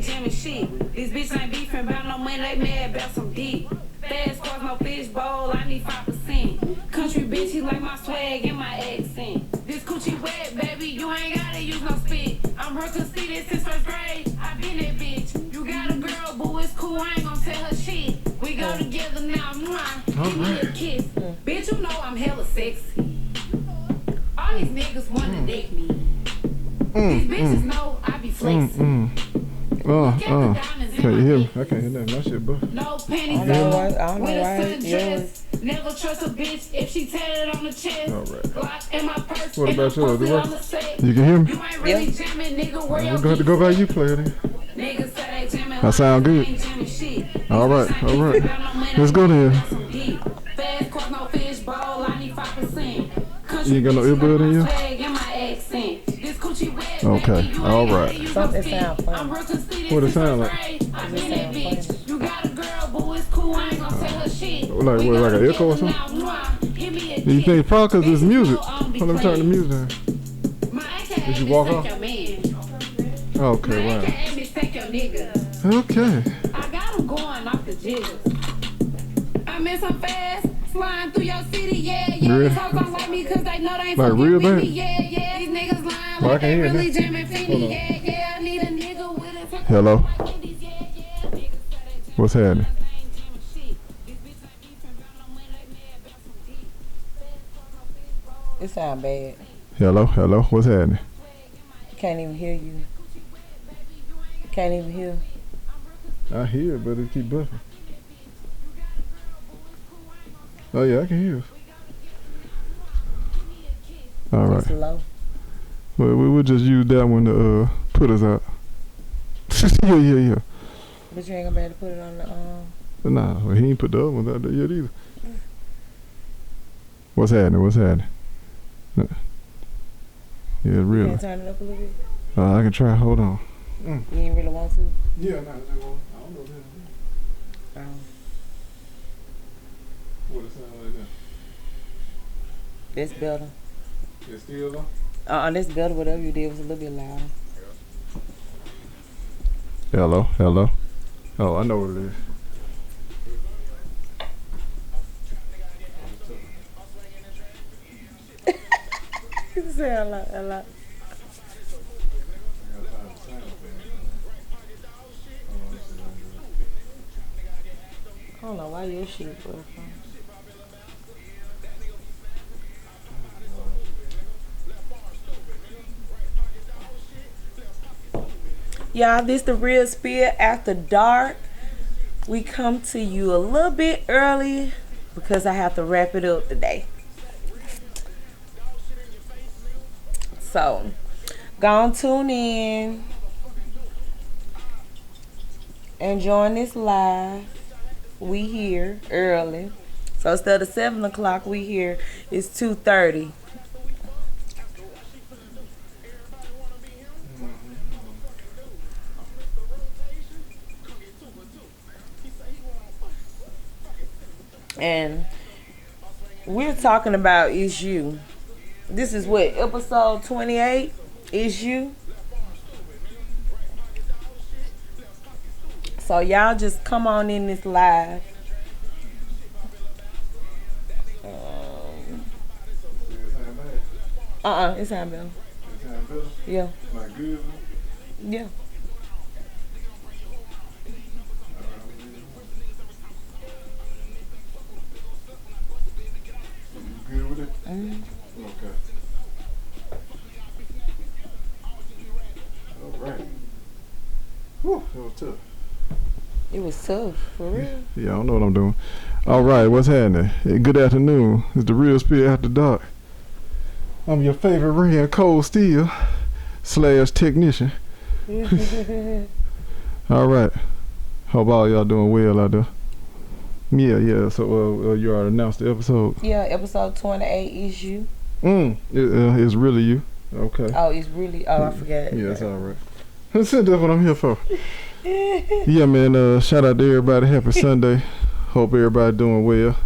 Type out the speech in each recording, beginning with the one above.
ain't jamming shit. These bitches ain't beefing about no money, they mad about some dick. Fast cars, no fish bowl, I need 5%. Country bitch, he like my swag and my accent. This coochie wet, baby, you ain't gotta use no spit. I'm her conceited since first grade, I been that bitch. You got a girl, boo, it's cool, I ain't gon' tell her shit. We go together now, mwah, give me a kiss. Bitch, you know I'm hella sexy. All these niggas wanna dick me. These bitches know I be flexing. Can you hear me? I can't hear nothing. My shit, bro. No panties I don't know on, with a why. sundress. Never trust a bitch if she tatted on the chest. All right. Glock in my purse. What about yours? You You can hear me? You ain't really jamming, nigga. Where your We're going to go by you, player then. Niggas say they jamming. That sound good. All right, all right. Let's go then. Fast course, no fish bowl. I need 5%. You ain't got no earbud in you? Okay, all right. Something sound funny. What it sound like? You got a girl, boo, it's cool. I ain't gonna tell her shit. Like what, like an echo or something? Do you think it's probably because it's music? Well, let me turn the music down. Did you walk off? Okay, wow. Okay. I got him going off the jiggers. I'm in some fast, flying through your city, yeah, yeah. Really? These hoes don't like me cause they know they ain't Like fucking real with me, bad? yeah, yeah. These niggas lying Well, I like can they hear it really now. jamming Hold finny, on. yeah, yeah. I need a nigga with a Hello? What's happening? It sound bad. Hello, hello. What's happening? Can't even hear you. Can't even hear. I hear it, but it keep buffing. Oh yeah, I can hear it. All right. It's low. Well, we will just use that one to put us out. yeah. But you ain't gonna be able to put it on the Nah, well, he ain't put the other ones out there yet either. What's happening? What's happening? Yeah, You really. can't turn it up a little bit. I can try. Hold on. You ain't really want to. Yeah, nah, I don't know that. What it sound like now? That's better. It's still on? That's better. Whatever you did was a little bit louder. Hello, hello. Oh, I know what it is. You say a lot, a lot. I don't know why your shit broke. Y'all, this the Real Spill After Dark. We come to you a little bit early because I have to wrap it up today. So, go on, tune in and join this live. We here early. So instead of 7 o'clock, we here. It's 2:30. And we're talking about Is You. This is what, episode 28? Is You. So y'all just come on in this live. It's not better. Yeah. Like good? Yeah. Good with it? Mm-hmm. Okay. All right. Whew, that was tough. It was tough, for real. Yeah, I don't know what I'm doing. All right, what's happening? Hey, good afternoon. It's the Real Spill After Dark. I'm your favorite ring, Cold Steel / technician. All right. Hope all y'all doing well out there. Yeah. So you already announced the episode. Yeah, episode 28 Is You. It's really you. Okay. Oh, it's really. Oh, I forgot. Yeah, it's all right. That's what I'm here for. Yeah, man. Shout out to everybody. Happy Sunday. Hope everybody doing well.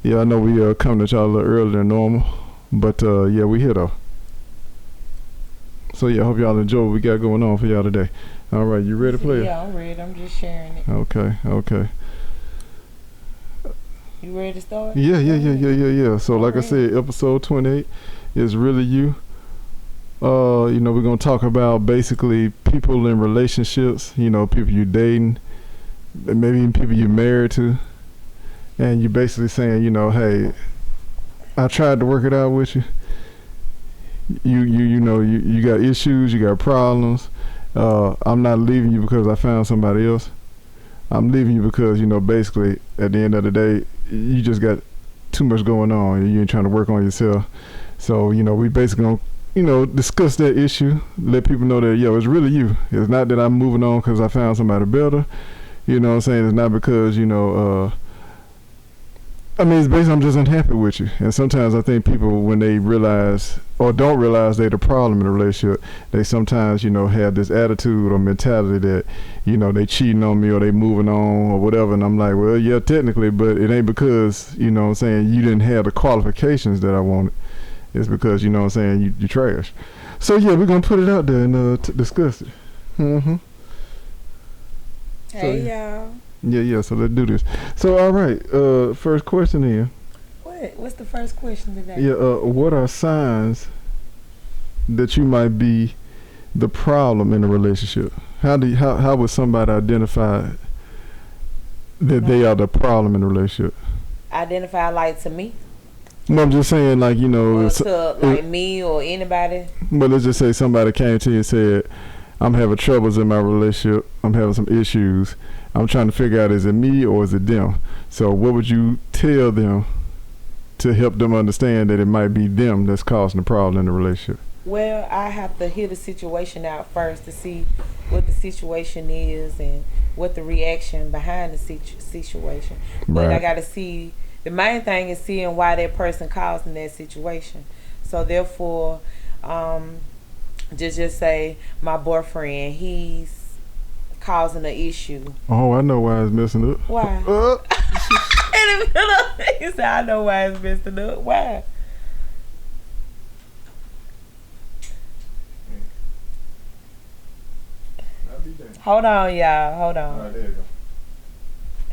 Yeah, I know we coming at y'all a little earlier than normal, but yeah, we here though. So yeah, hope y'all enjoy what we got going on for y'all today. All right, you ready to play it? Yeah, I'm ready. I'm just sharing it. Okay. You ready to start? Yeah. So like I said, episode 28 is really you. We're gonna talk about basically people in relationships, people you're dating, maybe even people you're married to, and you're basically saying, hey, I tried to work it out with you. You got issues, you got problems. I'm not leaving you because I found somebody else. I'm leaving you because, basically at the end of the day, you just got too much going on. You ain't trying to work on yourself. So, we basically gonna, discuss that issue, let people know that, it's really you. It's not that I'm moving on because I found somebody better. You know what I'm saying? It's not because, it's basically I'm just unhappy with you. And sometimes I think people, when they realize or don't realize they're the problem in a relationship, they sometimes, have this attitude or mentality that, they cheating on me or they moving on or whatever. And I'm like, well, yeah, technically, but it ain't because, you didn't have the qualifications that I wanted. It's because, you trash. So, yeah, we're going to put it out there and discuss it. Mm-hmm. Hey, y'all. Yeah, so let's do this. So, all right, first question here. What's the first question today? Yeah, what are signs that you might be the problem in a relationship? How would somebody identify that they are the problem in a relationship? Identify like to me? Well, I'm just saying, like, to me or anybody. But let's just say somebody came to you and said, I'm having troubles in my relationship. I'm having some issues. I'm trying to figure out, is it me or is it them? So what would you tell them to help them understand that it might be them that's causing the problem in the relationship? Well, I have to hear the situation out first to see what the situation is and what the reaction behind the situation. But Right. I got to see, the main thing is seeing why that person caused in that situation. So therefore, just say my boyfriend, he's causing an issue. Oh, I know why it's messing up. Why? He said, I know why it's messing up. Why? Hold on, y'all. Hold on. All right, there you go.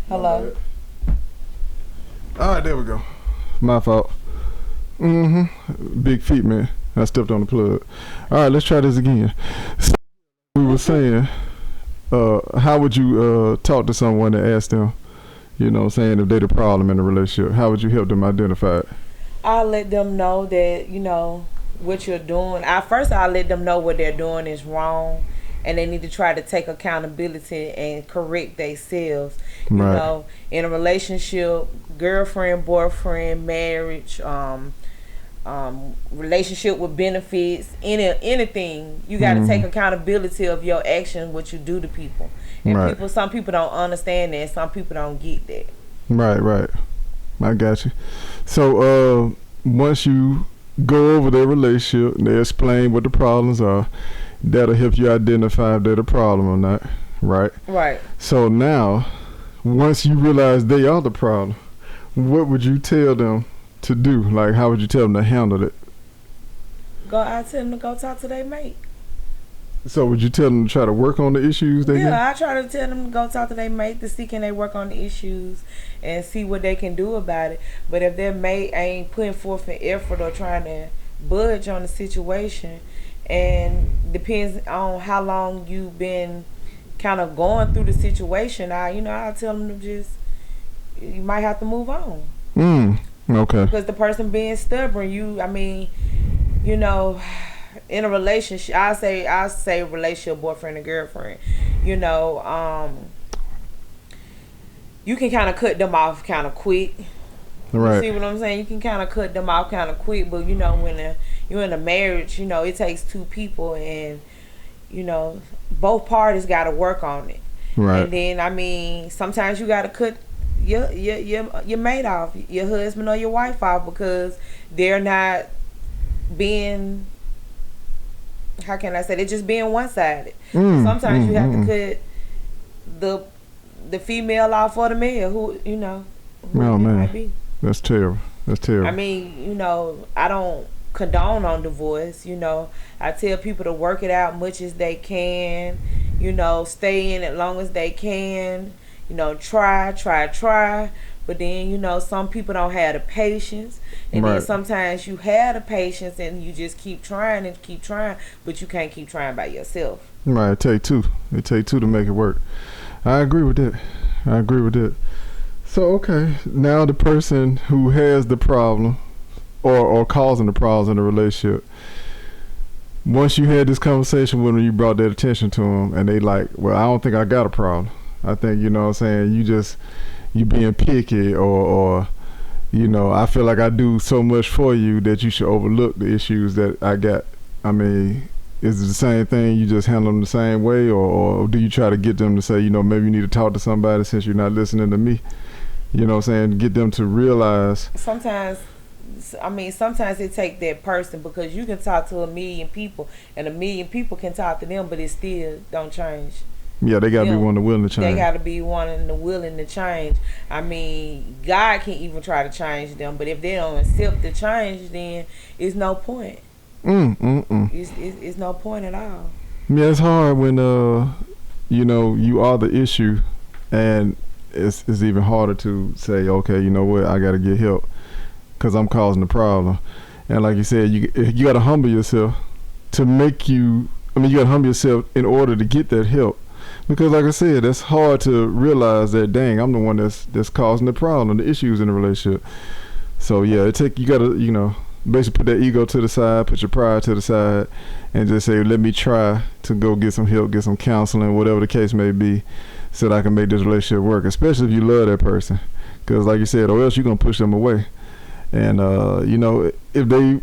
Hello. All right, there we go. My fault. Big feet, man. I stepped on the plug. All right, let's try this again. So we were saying, how would you talk to someone and ask them, saying if they're the problem in a relationship? How would you help them identify it? I'll let them know that, what you're doing. I'll let them know what they're doing is wrong. And they need to try to take accountability and correct themselves. Right. In a relationship, girlfriend, boyfriend, marriage, relationship with benefits, anything, you got to take accountability of your actions, what you do to people. And Right. some people don't understand that, and some people don't get that. Right. I got you. So once you go over their relationship and they explain what the problems are, that'll help you identify if they're the problem or not, right? Right. So now, once you realize they are the problem, what would you tell them to do? Like, how would you tell them to handle it? I tell them to go talk to their mate. So would you tell them to try to work on the issues they have? I try to tell them to go talk to their mate to see can they work on the issues and see what they can do about it. But if their mate ain't putting forth an effort or trying to budge on the situation, and depends on how long you've been kind of going through the situation, I'll tell them to you might have to move on. Okay. Because the person being stubborn, in a relationship, I say relationship, boyfriend and girlfriend, you can kind of cut them off kind of quick. Right. You see what I'm saying? You can kind of cut them off kind of quick, but when you're in a marriage, it takes two people, and both parties got to work on it. Right. And then sometimes you got to cut your mate off, your husband or your wife off, because they're not being, how can I say, they're just being one-sided. Sometimes you have to cut the female off for the male, who might be. That's terrible. I don't condone on divorce. I tell people to work it out much as they can, stay in as long as they can. Try. But then, some people don't have the patience. And Right. then sometimes you have the patience and you just keep trying, but you can't keep trying by yourself. Right, it take two. It take two to make it work. I agree with that. So, okay, now the person who has the problem or causing the problems in the relationship, once you had this conversation with them, you brought that attention to them, and they like, well, I don't think I got a problem. I think, you know what I'm saying, you being picky or I feel like I do so much for you that you should overlook the issues that I got. I mean, is it the same thing? You just handle them the same way, or do you try to get them to say, maybe you need to talk to somebody since you're not listening to me? You know what I'm saying? Get them to realize. Sometimes it takes that person, because you can talk to a million people and a million people can talk to them, but it still don't change. Yeah, they gotta be one and willing to change. They gotta be one and willing to change. I mean, God can even try to change them, but if they don't accept the change, then it's no point. It's no point at all. Yeah, it's hard when you are the issue, and it's even harder to say, okay, you know what, I gotta get help because I'm causing the problem. And like you said, you gotta humble yourself you gotta humble yourself in order to get that help. Because like I said, it's hard to realize that, dang, I'm the one that's causing the problem, the issues in the relationship. So yeah, you gotta, basically put that ego to the side, put your pride to the side, and just say, let me try to go get some help, get some counseling, whatever the case may be, so that I can make this relationship work, especially if you love that person. Because like you said, or else you're gonna push them away. And if they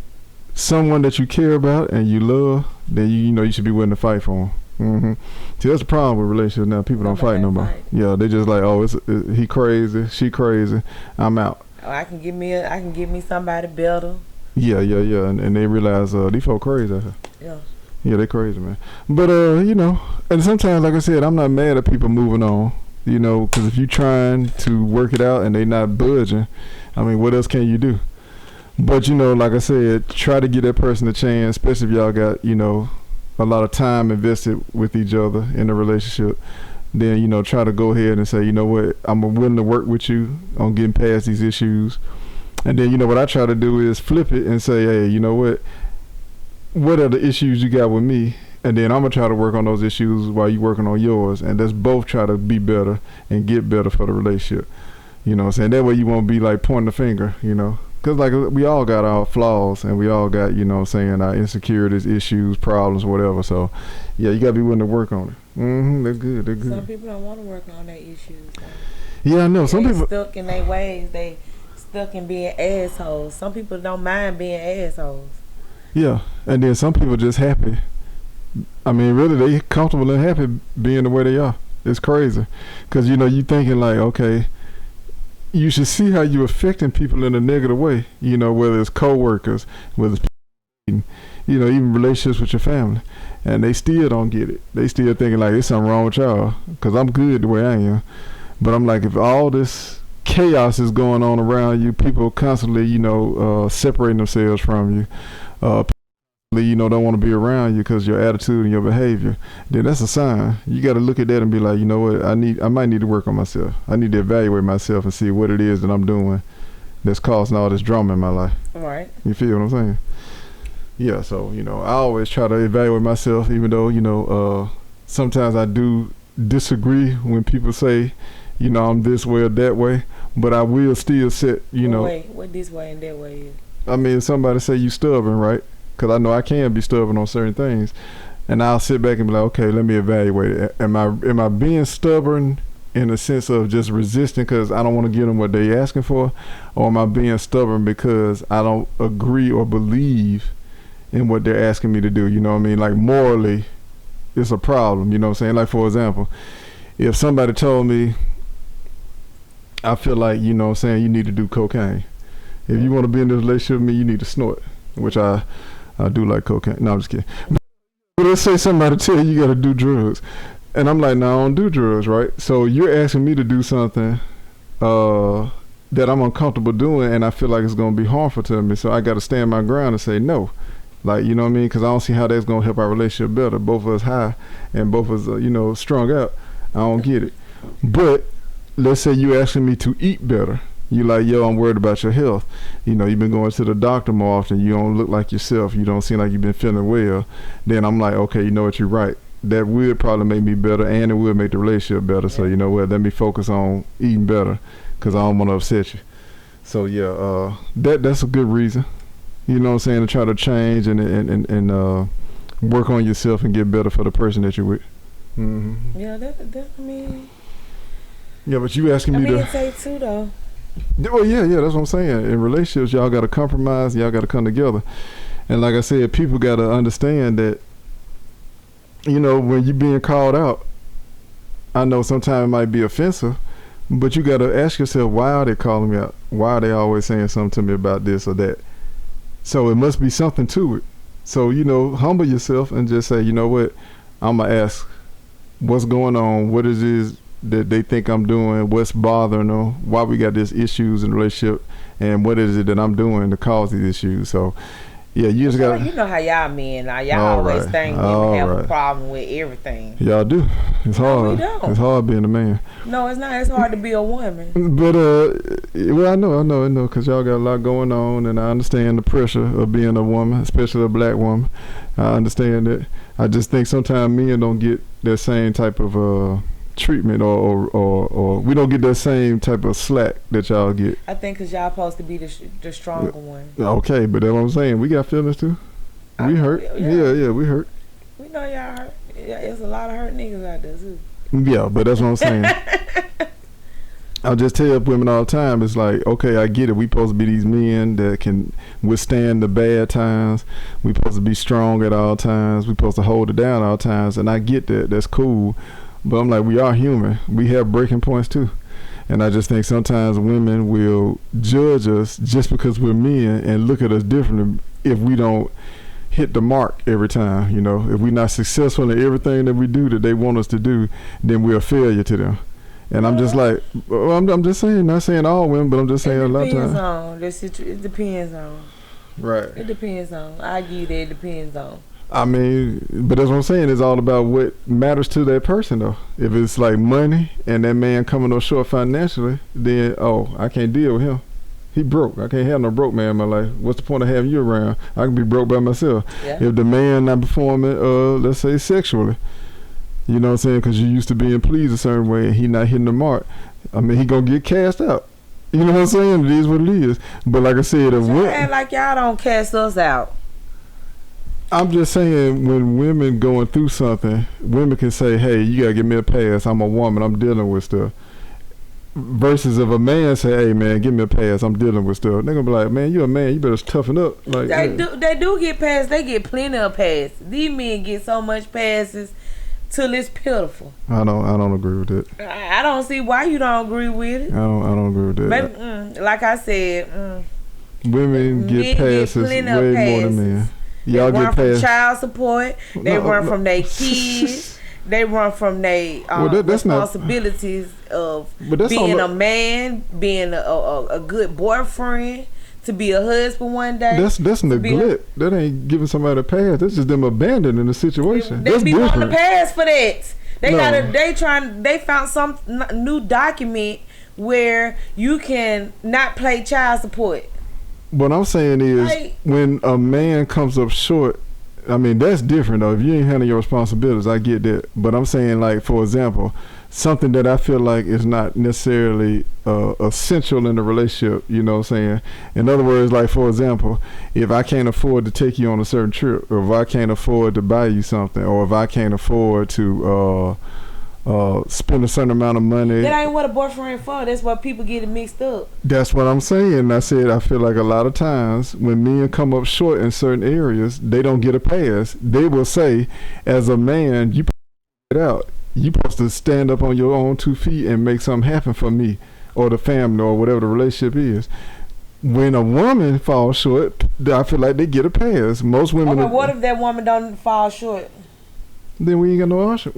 someone that you care about and you love, then you should be willing to fight for them. See, that's the problem with relationships now. People don't fight no more. Yeah, they just like, oh, he crazy, she crazy, I'm out. Oh, I can give me somebody better. Yeah, and they realize these folk crazy. Yeah, they crazy, man. But and sometimes, like I said, I'm not mad at people moving on. Because if you trying to work it out and they not budging, I mean, what else can you do? But like I said, try to give that person a chance, especially if y'all got a lot of time invested with each other in a relationship. Then try to go ahead and say, you know what, I'm willing to work with you on getting past these issues. And then what I try to do is flip it and say, hey, you know what are the issues you got with me? And then I'm gonna try to work on those issues while you working on yours, and let's both try to be better and get better for the relationship. What I'm saying? That way you won't be like pointing the finger, because like we all got our flaws and we all got our insecurities, issues, problems, whatever. So yeah, you gotta be willing to work on it. They're good. Some people don't want to work on their issues. Yeah, I know. Some people stuck in their ways. They stuck in being assholes. Some people don't mind being assholes. Yeah, and then some people just happy. I mean, really, they comfortable and happy being the way they are. It's crazy, because you thinking like, okay, you should see how you affecting people in a negative way. Whether it's coworkers, whether it's even relationships with your family, and they still don't get it. They still thinking like there's something wrong with y'all, because I'm good the way I am. But I'm like, if all this chaos is going on around you, people constantly separating themselves from you, don't want to be around you because your attitude and your behavior, then that's a sign. You got to look at that and be like, you know what, I might need to work on myself. I need to evaluate myself and see what it is that I'm doing that's causing all this drama in my life. All right. You feel what I'm saying? Yeah, so I always try to evaluate myself, even though sometimes I do disagree when people say I'm this way or that way, but I will still set Wait, what this way and that way is? I mean, if somebody say you stubborn, right? Because I know I can be stubborn on certain things, and I'll sit back and be like, okay, let me evaluate it. Am I being stubborn in the sense of just resisting because I don't want to give them what they asking for, or am I being stubborn because I don't agree or believe in what they're asking me to do? You know what I mean? Like morally, it's a problem. You know what I'm saying? Like for example, if somebody told me, I feel like you need to do cocaine. If you want to be in this relationship with me, you need to snort, which I do like cocaine. No, I'm just kidding. But let's say somebody tell you got to do drugs. And I'm like, no, I don't do drugs, right? So you're asking me to do something that I'm uncomfortable doing, and I feel like it's going to be harmful to me. So I got to stand my ground and say, no, Like, you know what I mean? Because I don't see how that's gonna help our relationship better. Both of us high and both of us, you know, strung out. I don't get it. But let's say you asking me to eat better. You like, yo, I'm worried about your health. You know, you've been going to the doctor more often. You don't look like yourself. You don't seem like you've been feeling well. Then I'm like, okay, you know what, you're right. That would probably make me better, and it would make the relationship better. So you know what, let me focus on eating better, because I don't want to upset you. So yeah, that's a good reason. You know what I'm saying, to try to change and work on yourself and get better for the person that you're with. Mm-hmm. Yeah, that I mean. Yeah, but you asking me to. I say too though. Well, yeah, that's what I'm saying. In relationships, y'all got to compromise. Y'all got to come together. And like I said, people got to understand that, you know, when you being called out, I know sometimes it might be offensive, but you got to ask yourself, why are they calling me out? Why are they always saying something to me about this or that? So it must be something to it. So, you know, humble yourself and just say, you know what, I'm going to ask what's going on, what is this that they think I'm doing, what's bothering them, why we got these issues in the relationship, and what is it that I'm doing to cause these issues. So yeah, you just got. You know how y'all men are. Y'all always think women have a problem with everything. Y'all do. It's hard. We don't. It's hard being a man. No, it's not. It's hard to be a woman. But well, I know, because y'all got a lot going on, and I understand the pressure of being a woman, especially a black woman. I understand it. I just think sometimes men don't get that same type of treatment, or we don't get that same type of slack that y'all get. I think because y'all supposed to be the stronger one. Okay, but that's what I'm saying. We got feelings too. We hurt. Yeah, we hurt. We know y'all hurt. Yeah, there's a lot of hurt niggas out there too. Yeah, but that's what I'm saying. I just tell women all the time, it's like, okay, I get it. We supposed to be these men that can withstand the bad times. We supposed to be strong at all times. We supposed to hold it down all times. And I get that. That's cool. But I'm like, we are human. We have breaking points too. And I just think sometimes women will judge us just because we're men and look at us differently if we don't hit the mark every time. You know, if we're not successful in everything that we do that they want us to do, then we're a failure to them. And I'm just like, I'm just saying, not saying all women, but I'm just saying a lot of times. It depends on. Right. It depends on. I give you that. It depends on. I mean, but that's what I'm saying. It's all about what matters to that person, though. If it's like money and that man coming up short financially, then, I can't deal with him. He broke. I can't have no broke man in my life. What's the point of having you around? I can be broke by myself. Yeah. If the man not performing, let's say sexually, you know what I'm saying, because you used to being pleased a certain way and he not hitting the mark, I mean, he gonna get cast out. You know what I'm saying? It is what it is. But like I said, act like y'all don't cast us out. I'm just saying, when women going through something, women can say, hey, you gotta give me a pass. I'm a woman. I'm dealing with stuff. Versus if a man say, hey, man, give me a pass. I'm dealing with stuff. They're gonna be like, man, you a man. You better toughen up. Like they do get passes. They get plenty of passes. These men get so much passes till it's pitiful. I don't agree with it. I don't see why you don't agree with it. I don't agree with that. Baby, like I said, women get passes way more than men. Y'all they run get from child support. They run from their kids. They run from their responsibilities of being a man, being a good boyfriend, to be a husband one day. That's neglect. That ain't giving somebody a pass. That's just them abandoning the situation. They be wanting a pass for that. They found some new document where you can not pay child support. What I'm saying is, when a man comes up short, I mean, that's different though. If you ain't handling your responsibilities, I get that. But I'm saying, like, for example, something that I feel like is not necessarily essential in the relationship, you know what I'm saying? In other words, like, for example, if I can't afford to take you on a certain trip, or if I can't afford to buy you something, or if I can't afford to spend a certain amount of money. That ain't what a boyfriend for. That's why people get it mixed up. That's what I'm saying. I said I feel like a lot of times when men come up short in certain areas, they don't get a pass. They will say, as a man, you put it out. You supposed to stand up on your own 2 feet and make something happen for me or the family or whatever the relationship is. When a woman falls short, I feel like they get a pass. Most women. Okay, what if that woman don't fall short? Then we ain't got no issue.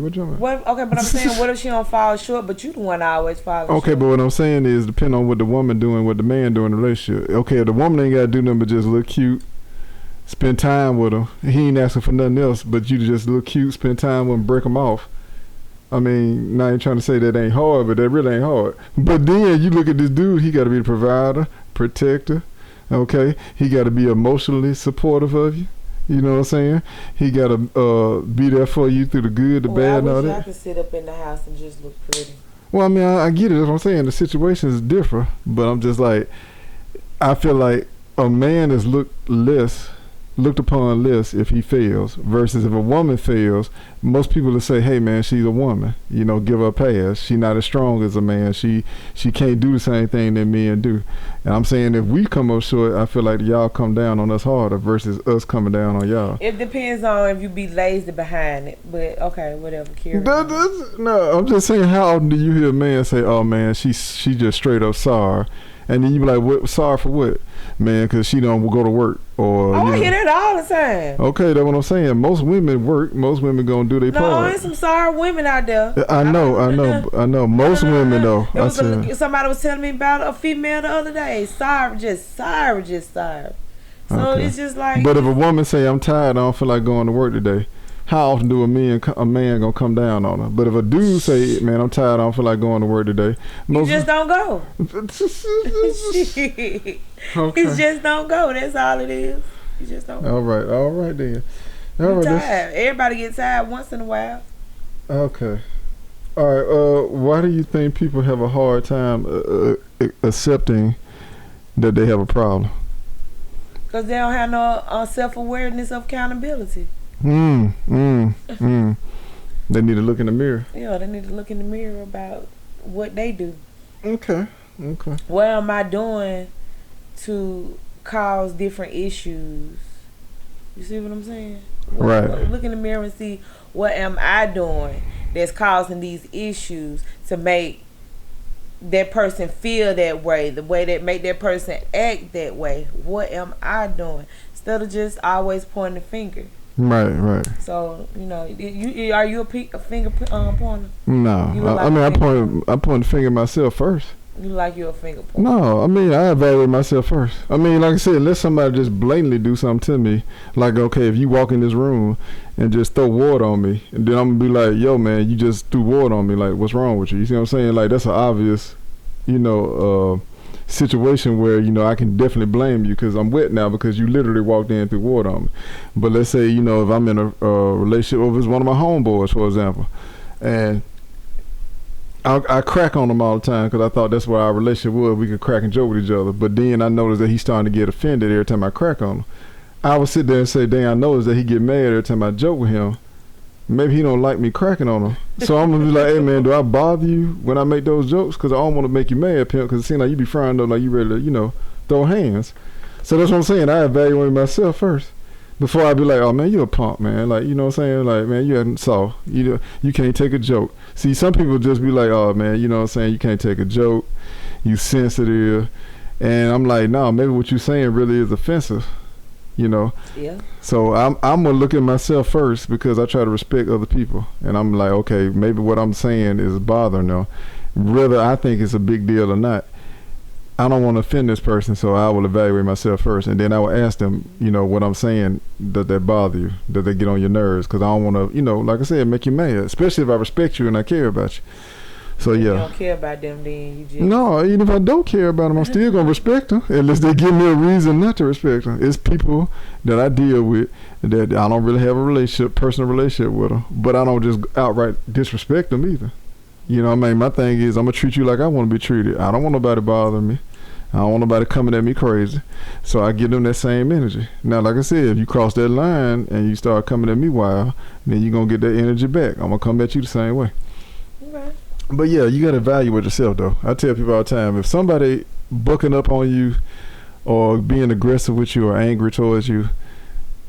What you talking about? Okay, but I'm saying, what if she don't fall short, but you the one always falling short? Okay, but what I'm saying is, depending on what the woman doing, what the man doing in the relationship. Okay, if the woman ain't got to do nothing but just look cute, spend time with him. He ain't asking for nothing else, but you to just look cute, spend time with him, break him off. I mean, now I ain't trying to say that ain't hard, but that really ain't hard. But then you look at this dude, he got to be the provider, protector, okay? He got to be emotionally supportive of you. You know what I'm saying? He got to be there for you through the good, the bad, and all I wish that. I could sit up in the house and just look pretty. Well, I mean, I get it. That's what I'm saying. The situation is different, but I'm just like, I feel like a man is looked upon less if he fails, versus if a woman fails, most people will say, hey man, she's a woman, you know, give her a pass. She not as strong as a man. She can't do the same thing that men do. And I'm saying if we come up short, I feel like y'all come down on us harder versus us coming down on y'all. It depends on if you be lazy behind it, but okay, whatever. No, I'm just saying, how often do you hear a man say, oh man, she just straight up sorry? And then you be like, what, sorry for what? Man, because she don't go to work. Or, I hear that all the time. Okay, that's what I'm saying. Most women work. Most women gonna do their part. No, there's some sorry women out there. I know. Most women, though. Somebody was telling me about a female the other day. Sorry. So okay. It's just like. But if a woman say, I'm tired, I don't feel like going to work today, how often do a man gonna come down on her? But if a dude say, man, I'm tired, I don't feel like going to work today, you just don't go. Okay. You just don't go. That's all it is. You just don't go. All right then. You're tired. Everybody gets tired once in a while. Okay. All right. Why do you think people have a hard time accepting that they have a problem? Because they don't have no self-awareness of accountability. They need to look in the mirror. Yeah, they need to look in the mirror about what they do. Okay. What am I doing to cause different issues? You see what I'm saying? Right. Look in the mirror and see, what am I doing that's causing these issues to make that person feel that way, the way that make that person act that way. What am I doing? Instead of just always pointing the finger. Right. So, you know, are you a finger pointer? No. I point the finger at myself first. You like you're a finger pointer? No, I mean, I evaluate myself first. I mean, like I said, unless somebody just blatantly do something to me, like, okay, if you walk in this room and just throw water on me, and then I'm gonna be like, yo, man, you just threw water on me. Like, what's wrong with you? You see what I'm saying? Like, that's an obvious, situation where, I can definitely blame you because I'm wet now because you literally walked in and threw water on me. But let's say, if I'm in a relationship, or if it's one of my homeboys, for example, and I crack on him all the time because I thought that's what our relationship was. We could crack and joke with each other. But then I noticed that he's starting to get offended every time I crack on him. I would sit there and say, dang, I noticed that he get mad every time I joke with him. Maybe he don't like me cracking on him. So I'm going to be like, hey, man, do I bother you when I make those jokes? Because I don't want to make you mad, pimp, because it seems like you be frying up like you ready to, throw hands. So that's what I'm saying. I evaluate myself first. Before I be like, oh man, you a punk, man. Like, you know what I'm saying? Like, man, you hadn't saw. You can't take a joke. See, some people just be like, oh man, you know what I'm saying? You can't take a joke. You sensitive. And I'm like, no, maybe what you saying really is offensive. Yeah. So I'm gonna look at myself first because I try to respect other people. And I'm like, okay, maybe what I'm saying is bothering them. Whether I think it's a big deal or not, I don't want to offend this person, so I will evaluate myself first, and then I will ask them, what I'm saying, does that bother you? Does that get on your nerves? Because I don't want to, like I said, make you mad, especially if I respect you and I care about you. So if yeah. you don't care about them, then you just... No, even if I don't care about them, I'm still going to respect them, unless they give me a reason not to respect them. It's people that I deal with that I don't really have a personal relationship with them, but I don't just outright disrespect them either. My thing is, I'm going to treat you like I want to be treated. I don't want nobody bothering me. I don't want nobody coming at me crazy. So I give them that same energy. Now, like I said, if you cross that line and you start coming at me wild, then you're going to get that energy back. I'm going to come at you the same way. Okay. But yeah, you got to evaluate yourself, though. I tell people all the time, if somebody bucking up on you or being aggressive with you or angry towards you,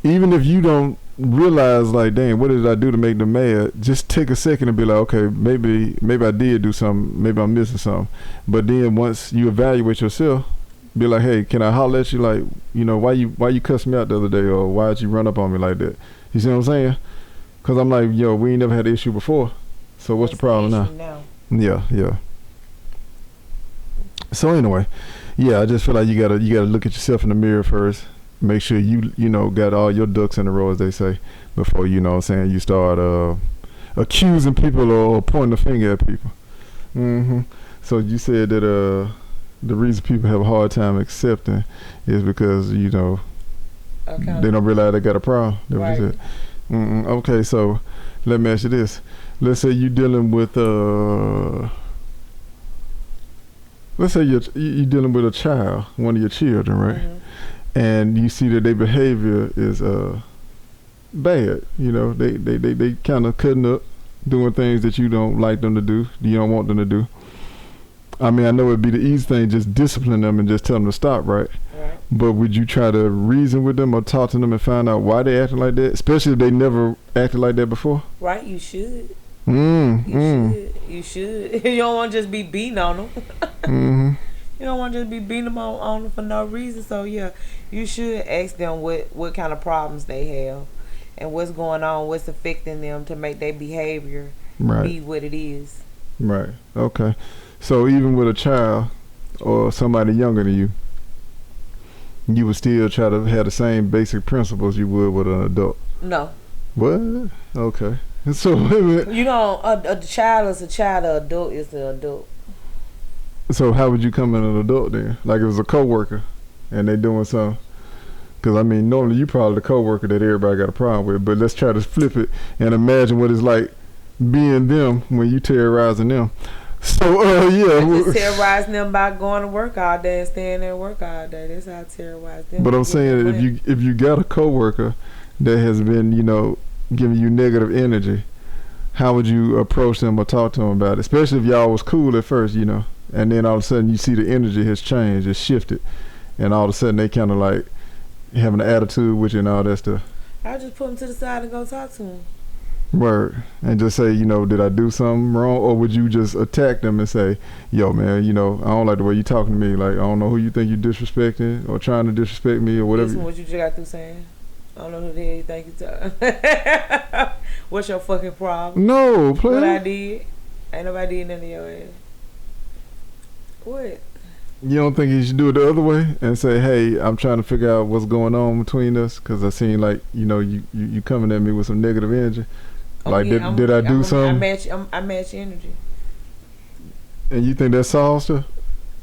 even if you don't realize, like, dang, what did I do to make them mad? Just take a second and be like, okay, maybe I did do something. Maybe I'm missing something. But then once you evaluate yourself, be like, hey, can I holler at you? Like, why you cussed me out the other day, or why'd you run up on me like that? You see what I'm saying? Because I'm like, yo, we ain't never had an issue before. So what's the problem now? Yeah. So anyway, yeah, I just feel like you gotta look at yourself in the mirror first make sure you know got all your ducks in a row, as they say, before you know what I'm saying you start accusing people or pointing a finger at people. So you said that the reason people have a hard time accepting is because you know they don't realize they got a problem. That's what you said. Okay, so let me ask you this. Let's say you're dealing with let's say you're dealing with a child, one of your children, right? And you see that their behavior is bad. You know, they kind of cutting up, doing things that you don't like them to do, you don't want them to do. I mean, I know it'd be the easy thing, just discipline them and just tell them to stop, right? But would you try to reason with them or talk to them and find out why they acting like that, especially if they never acted like that before? Right, you should. You should. You don't want to just be beating on them. You don't want to just be beating them on them for no reason. So yeah, you should ask them what kind of problems they have and what's going on, what's affecting them to make their behavior be what it is. Right. Okay. So even with a child or somebody younger than you would still try to have the same basic principles you would with an adult? No. What? Okay. So you know, a child is a child, an adult is an adult. So how would you come in an adult then? Like it was a coworker and they doing something? Because I mean, normally you probably the coworker that everybody got a problem with, but let's try to flip it and imagine what it's like being them when you terrorizing them. So yeah, just terrorizing them by going to work all day and staying there and work all day. That's how I terrorize them. But I'm saying if you got a coworker that has been, you know, giving you negative energy, how would you approach them or talk to them about it? Especially if y'all was cool at first, you know, and then all of a sudden you see the energy has changed, it's shifted, and all of a sudden they kind of like having an attitude with you and all that stuff. I'll just put them to the side and go talk to them. Word. And just say, you know, did I do something wrong? Or would you just attack them and say, yo, man, you know, I don't like the way you talking to me. Like, I don't know who you think you disrespecting or trying to disrespect me or whatever. Listen, what you just got through saying. I don't know who the hell you think you talking. What's your fucking problem? No, play. What I did? Ain't nobody did nothing to your ass. What? You don't think you should do it the other way and say, hey, I'm trying to figure out what's going on between us? Because I seen like, you know, you coming at me with some negative energy. Like, yeah, did I do something? I match energy. And you think that solves stuff?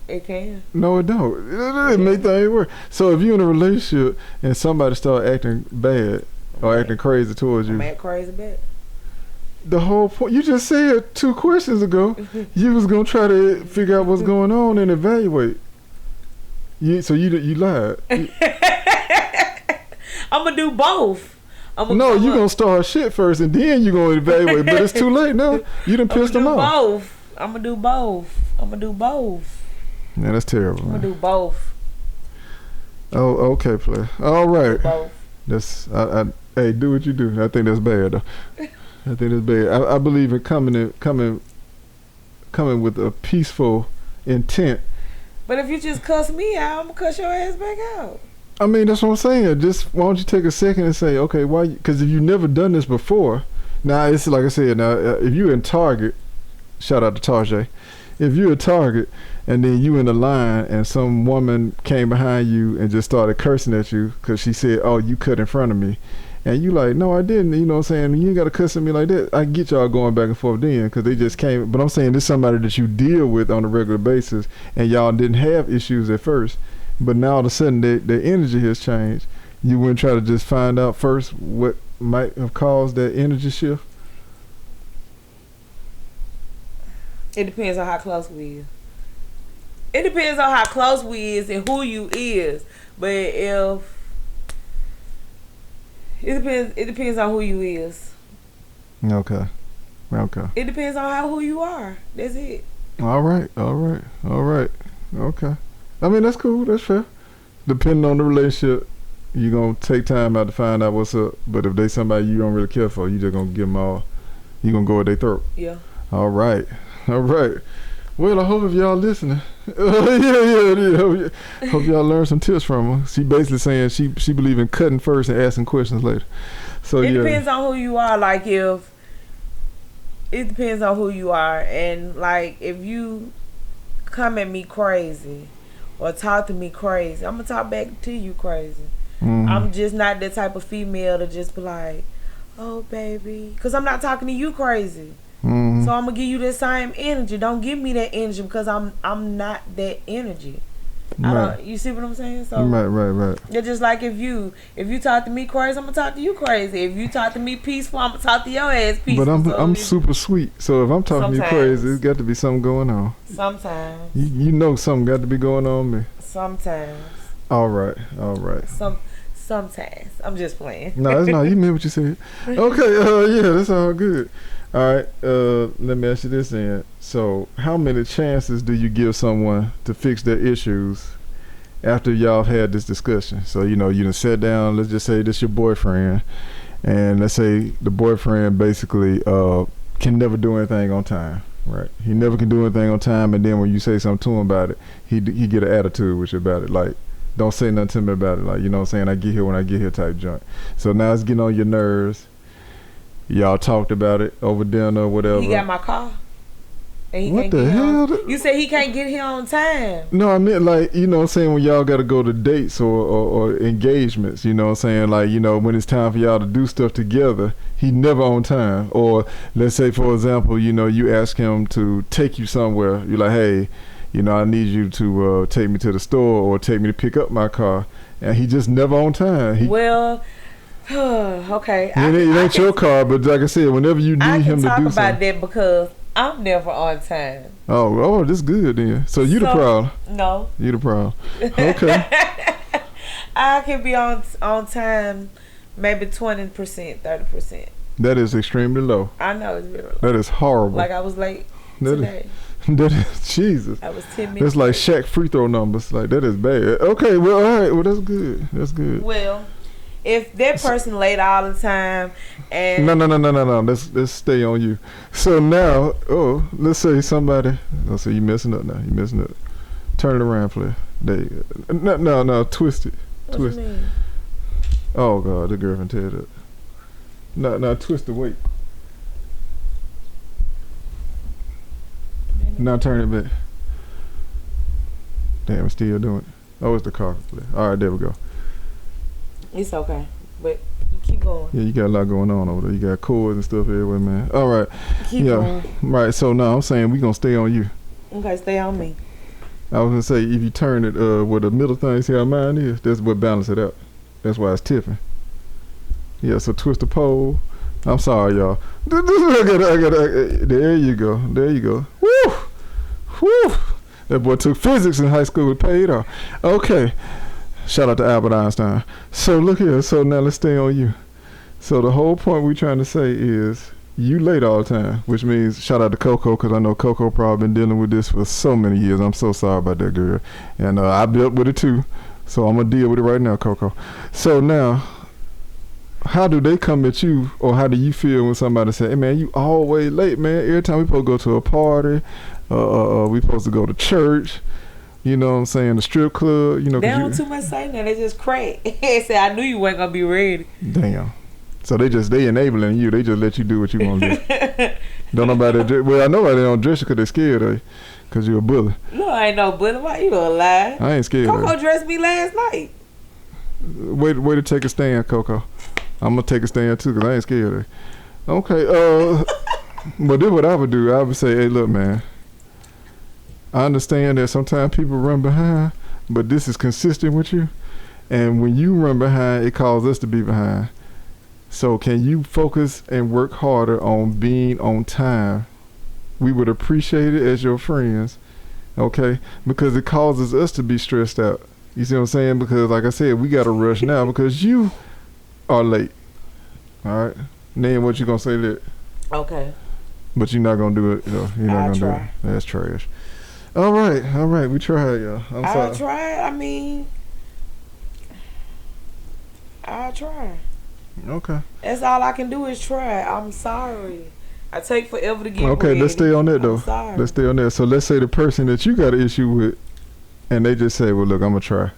It can. No, it don't. It make things worse. So if you're in a relationship and somebody start acting bad or acting crazy towards you. I'm acting crazy bad. The whole point, you just said 2 questions ago, you was going to try to figure out what's going on and evaluate. So you lied. I'm going to do both. No, you gonna start shit first and then you gonna evaluate. But it's too late now. You done pissed them off. I'm gonna do both. Man, that's terrible. I'm gonna do both. Oh, okay, player. All right. Both. That's hey, do what you do. I think that's bad though. I think that's bad. I believe in coming with a peaceful intent. But if you just cuss me out, I'm gonna cuss your ass back out. I mean, that's what I'm saying. Just why don't you take a second and say, okay, why? Because if you've never done this before, now it's like I said. Now, if you're in Target, shout out to Tarjay. If you're at Target and then you in the line and some woman came behind you and just started cursing at you because she said, "Oh, you cut in front of me," and you like, "No, I didn't." You know what I'm saying? You ain't got to cuss at me like that. I get y'all going back and forth then because they just came. But I'm saying this is somebody that you deal with on a regular basis and y'all didn't have issues at first. But now all of a sudden their energy has changed. You wouldn't try to just find out first what might have caused that energy shift? It depends on how close we is. It depends on how close we is and who you is. But if it depends on who you is. Okay. It depends on who you are. That's it. All right. Okay. I mean, that's cool. That's fair. Depending on the relationship, you're going to take time out to find out what's up. But if they somebody you don't really care for, you just going to give them all. You're going to go at their throat. Yeah. All right. Well, I hope if y'all listening. Yeah. Hope y'all learn some tips from her. She basically saying she believe in cutting first and asking questions later. So it depends on who you are. Like it depends on who you are. And like if you come at me crazy or talk to me crazy, I'm gonna talk back to you crazy. I'm just not that type of female to just be like, oh baby, because I'm not talking to you crazy. So I'm gonna give you the same energy. Don't give me that energy because I'm not that energy. Right. You see what I'm saying? So Right. It's just like if you talk to me crazy, I'm gonna talk to you crazy. If you talk to me peaceful, I'm gonna talk to your ass peaceful. But I'm super sweet. So if I'm talking to you crazy, it's got to be something going on. Sometimes. You know something got to be going on with me. Sometimes. All right. Sometimes. I'm just playing. No, it's not. You meant what you said. Okay. Yeah, that's all good. All right. Let me ask you this then. So, how many chances do you give someone to fix their issues after y'all have had this discussion? So, you done sat down. Let's just say this your boyfriend, and let's say the boyfriend basically can never do anything on time. Right? He never can do anything on time, and then when you say something to him about it, he get an attitude with you about it, like, don't say nothing to me about it, like, you know what I'm saying, I get here when I get here type joint. So now it's getting on your nerves. Y'all talked about it over dinner or whatever. He got my car. And he what can't the get hell? You said he can't get here on time. No, I meant like, you know what I'm saying, when y'all got to go to dates or engagements, you know what I'm saying, like, when it's time for y'all to do stuff together, he never on time. Or let's say, for example, you ask him to take you somewhere. You're like, hey, I need you to take me to the store or take me to pick up my car. And he just never on time. Okay. It ain't your car, but like I said, whenever you need him to do something. I can talk about that because I'm never on time. Oh, that's good then. So you the problem. No. You the problem. Okay. I can be on time maybe 20%, 30%. That is extremely low. I know, it's real low. That is horrible. Like I was late today. That is, Jesus. I was 10 minutes. That's like Shaq free throw numbers. Like, that is bad. Okay, well, all right. Well, that's good. That's good. Well, if that person late all the time and... No. Let's stay on you. So now, let's say somebody... So you messing up now. You messing up. Turn it around, player. There you go. No. Twist it. What you mean? Oh, God. The girlfriend tear it up. No, twist the weight. Now turn it back. Damn, it's still doing it. Oh, it's the car. All right, there we go. It's okay, but you keep going. Yeah, you got a lot going on over there. You got cords and stuff everywhere, man. All right. Keep going. Right, so now I'm saying we going to stay on you. Okay, stay on me. I was going to say, if you turn it where the middle thing, see how mine is? That's what balances it out. That's why it's tipping. Yeah, so twist the pole. I'm sorry, y'all. There you go. Woo! That boy took physics in high school. It paid off. Okay. Shout out to Albert Einstein. So look here. So now let's stay on you. So the whole point we're trying to say is you late all the time, which means shout out to Coco, because I know Coco probably been dealing with this for so many years. I'm so sorry about that, girl. And I built with it too. So I'm going to deal with it right now, Coco. So now, how do they come at you, or how do you feel when somebody say, hey man, you always late, man. Every time we supposed to go to a party, we supposed to go to church, you know what I'm saying, the strip club, They don't too much say that. They just crack. They say, I knew you weren't going to be ready. Damn. So they enabling you. They just let you do what you want to do. Don't nobody, well, I know why they don't dress you because they scared of you, because you're a bully. No, I ain't no bully. Why you gonna lie? I ain't scared Coco of you. dressed me last night. Way to take a stand, Coco. I'm going to take a stand too, because I ain't scared of you. Okay, but then what I would do, I would say, hey, look, man, I understand that sometimes people run behind, but this is consistent with you. And when you run behind, it causes us to be behind. So can you focus and work harder on being on time? We would appreciate it as your friends, okay? Because it causes us to be stressed out. You see what I'm saying? Because like I said, we got to rush now because you are late. All right? Name what you going to say that. Okay. But you're not going to do it. You're not going to do it. That's trash. All right. We tried, y'all. I'll try. I mean, I'll try. Okay. That's all I can do is try. I'm sorry. I take forever to get okay, ready. let's stay on that, though. I'm sorry. Let's stay on that. So let's say the person that you got an issue with, and they just say, well, look, I'm going to try.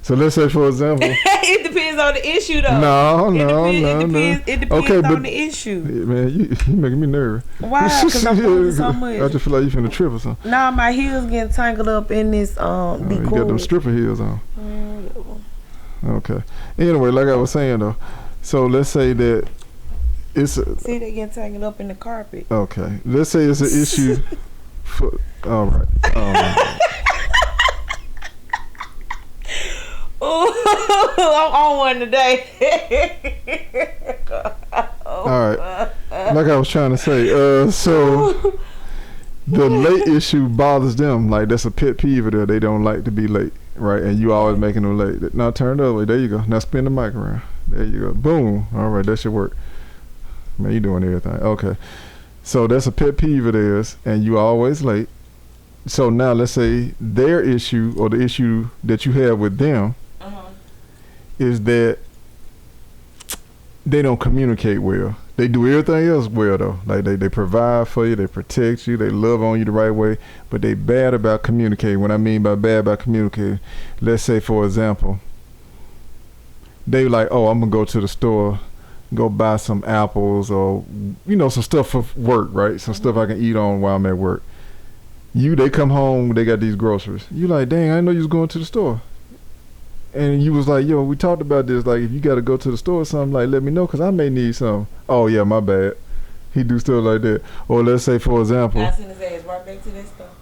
So let's say, for example. It depends on the issue, though. No. It depends okay, on the issue. Yeah, man, you making me nervous. Why? Because I'm moving so much. I just feel like you finna trip or something. Nah, my heels getting tangled up in this you got them stripper heels on. Okay. Anyway, like I was saying though, so let's say that it's See, they get tangled up in the carpet. okay. Let's say it's an issue. All right. I'm on one today. All right. Like I was trying to say, so the late issue bothers them. Like that's a pet peeve of theirs. They don't like to be late, right? And you always making them late. Now turn the other way. There you go. Now spin the mic around. There you go. Boom. All right, that should work. Man, you doing everything. Okay. So that's a pet peeve of theirs, and you always late. So now let's say their issue or the issue that you have with them is that they don't communicate well. They do everything else well though. Like they provide for you, they protect you, they love on you the right way, but they bad about communicating. What I mean by bad about communicating, let's say for example, they like, oh, I'm gonna go to the store, go buy some apples or some stuff for work, right? Some stuff I can eat on while I'm at work. They come home, they got these groceries. You like, dang, I didn't know you was going to the store. And you was like, yo, we talked about this. Like, if you got to go to the store or something, like, let me know because I may need some. Oh, yeah, my bad. He do stuff like that. Or let's say, for example. I sent his ass right back to that stuff.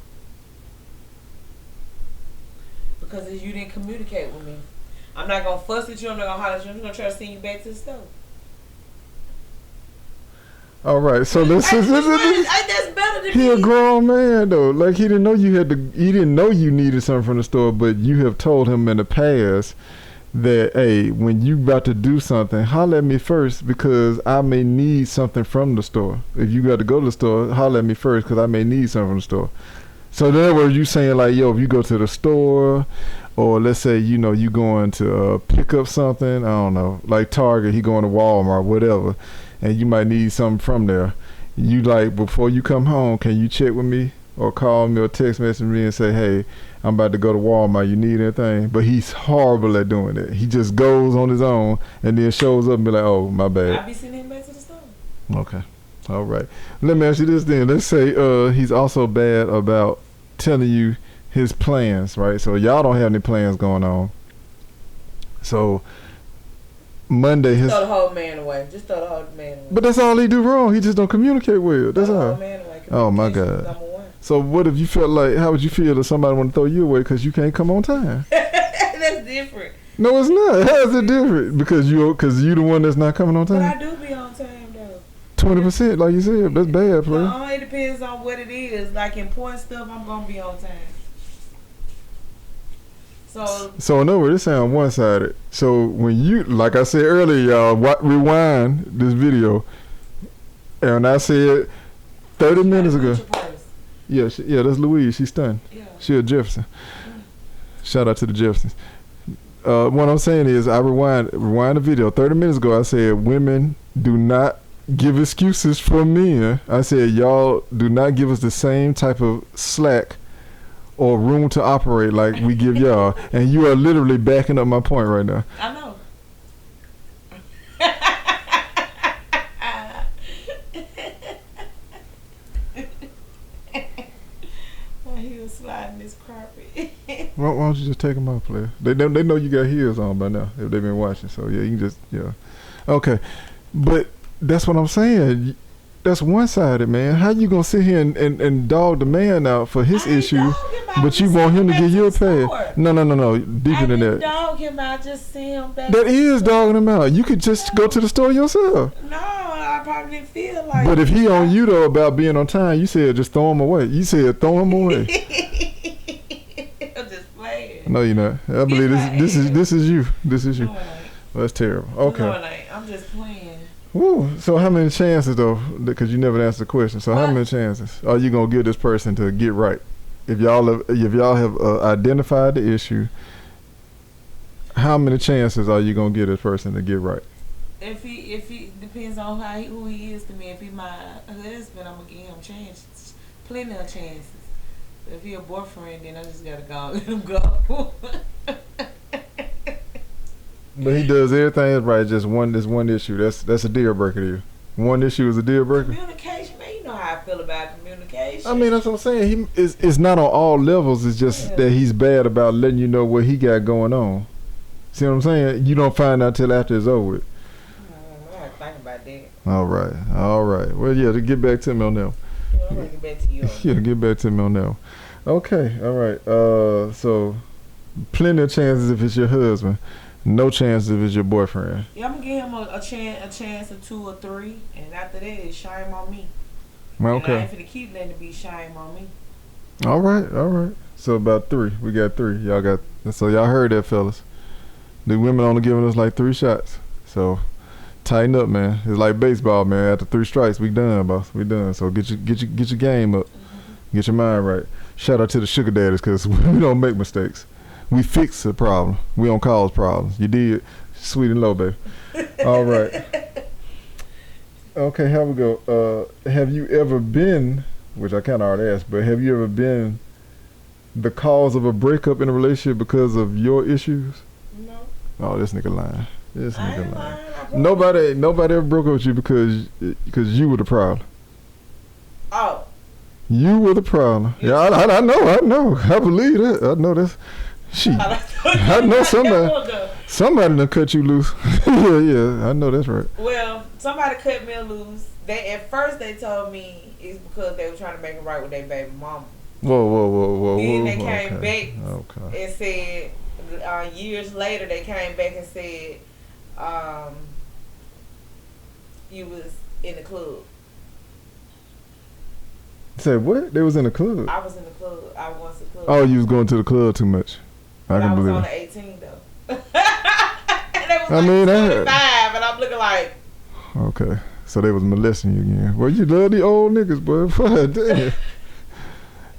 Because you didn't communicate with me. I'm not going to fuss at you. I'm not going to holler at you. I'm just going to try to send you back to the store. All right, so that's better than he me. a grown man though. Like he didn't know you needed something from the store, but you have told him in the past that, hey, when you about to do something, holler at me first because I may need something from the store. If you got to go to the store, holler at me first because I may need something from the store. So in other words, you saying like, yo, if you go to the store, or let's say you going to pick up something, I don't know, like Target, he going to Walmart, whatever. And you might need something from there. You like, before you come home, can you check with me or call me or text message me and say, hey, I'm about to go to Walmart. You need anything? But he's horrible at doing it. He just goes on his own and then shows up and be like, oh, my bad. I'll be sending him back to the store. Okay. All right. Let me ask you this then. Let's say he's also bad about telling you his plans, right? So y'all don't have any plans going on. So Monday Just throw the whole man away. But that's all he do wrong. He just don't communicate well. That's all. Whole man away. Oh my God. Number one. So what if you felt like? How would you feel if somebody want to throw you away because you can't come on time? That's different. No, it's not. How is it different? Because you the one that's not coming on time. But I do be on time though. 20%, like you said, that's bad, player. No, it depends on what it is. Like important stuff, I'm gonna be on time. So in other words, it sounds one-sided. So when you, like I said earlier, y'all, rewind this video, and I said 30 minutes ago. Yeah, that's Louise. She's stunned. Yeah. She a Jefferson. Shout out to the Jeffersons. What I'm saying is, I rewind the video. 30 minutes ago, I said women do not give excuses for men. I said y'all do not give us the same type of slack or room to operate like we give y'all, and you are literally backing up my point right now. I know. He was sliding this carpet. Why don't you just take them out, player? They know you got heels on by now if they've been watching. So yeah, you can just okay. But that's what I'm saying. That's one-sided, man. How you gonna sit here and dog the man out for his issue, but you want him to give you a pass? No. Deeper than that. Dog him out, just see him back. That is dogging him out. You could just go to the store yourself. No, I probably didn't feel like. But if he on you though about being on time, you said just throw him away. You said throw him away. I'm just playing. No, you're not. I believe this is you. This is you. No, That's terrible. Okay. No, I'm just playing. Woo. So how many chances though? Because you never answered the question. So how many chances are you gonna give this person to get right? If y'all have identified the issue, how many chances are you gonna give this person to get right? If he depends on who he is to me. If he my husband, I'm gonna give him chances, plenty of chances. If he a boyfriend, then I just gotta go let him go. But he does everything right. Just one issue. That's a deal breaker to you. One issue is a deal breaker. Communication, man. You know how I feel about communication. I mean, that's what I'm saying. It's not on all levels. It's just that he's bad about letting you know what he got going on. See what I'm saying? You don't find out till after it's over with. I gotta think about that. All right. Well, yeah, to get back to me on that. I'm gonna get back to you. Yeah, get back to me on that. Okay, all right. So plenty of chances if it's your husband. No chances if it's your boyfriend. Yeah, I'm gonna give him a chance of 2 or 3, and after that, it's shame on me. Okay. And I ain't finna keep letting it be shame on me. All right. So about 3. We got 3. So y'all heard that, fellas. The women only giving us like 3 shots. So tighten up, man. It's like baseball, man. After 3 strikes, we done, boss. We done. So get your game up. Get your mind right. Shout out to the sugar daddies, because we don't make mistakes. We fix the problem. We don't cause problems. You did, sweet and low, baby. All right. Okay, here we go. Have you ever been, which I kind of already asked, but have you ever been the cause of a breakup in a relationship because of your issues? No. Oh, this nigga lying. This I nigga ain't lying. lying. Nobody ever broke up with you because you were the problem. Oh. You were the problem. Yeah, I know. I believe that. I know this. I know somebody done cut you loose. yeah, I know that's right. Well, somebody cut me loose. At first they told me it's because they were trying to make it right with their baby mama. Whoa. Then they came back and said, years later they came back and said, you was in the club. Said what? They was in the club. I was in the club. I was in the club. Oh, you was going to the club too much. I can believe it. I was on the 18 though. And they was like 25, and I'm looking like. Okay, so they was molesting you again. Well, you love the old niggas, boy. Fuck, damn.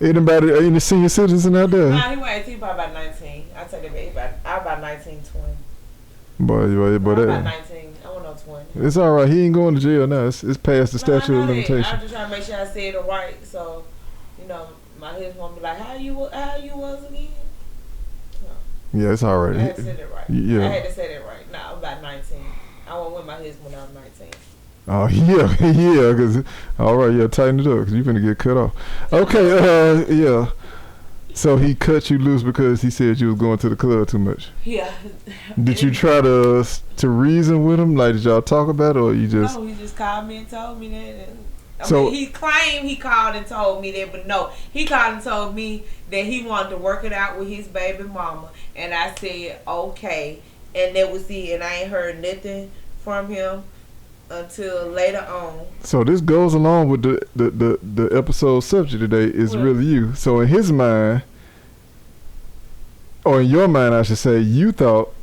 Any senior citizen out there? Nah, he went 18, probably about 19. I tell you, I about 19, 20. Boy, I'm about 19. I want no 20. It's all right. He ain't going to jail now. It's past the statute of limitations. I'm just trying to make sure I said it right, so my husband won't be like, how you was again? No. Yeah, it's all right. I had to say it right. Yeah. I had to say that right. Nah, I'm about 19. I went with my husband when I was 19. Oh yeah, cause all right, yeah, tighten it up, cause you finna get cut off. Okay, yeah. So he cut you loose because he said you was going to the club too much. Yeah. Did you try to reason with him? Like, did y'all talk about it, or you just? No, he just called me and told me that. I So mean, he claimed he called and told me that, but no, he called and told me that he wanted to work it out with his baby mama, and I said okay, and that was it, and I ain't heard nothing from him until later on. So this goes along with the episode subject today is really you. So in his mind, or in your mind, I should say, you thought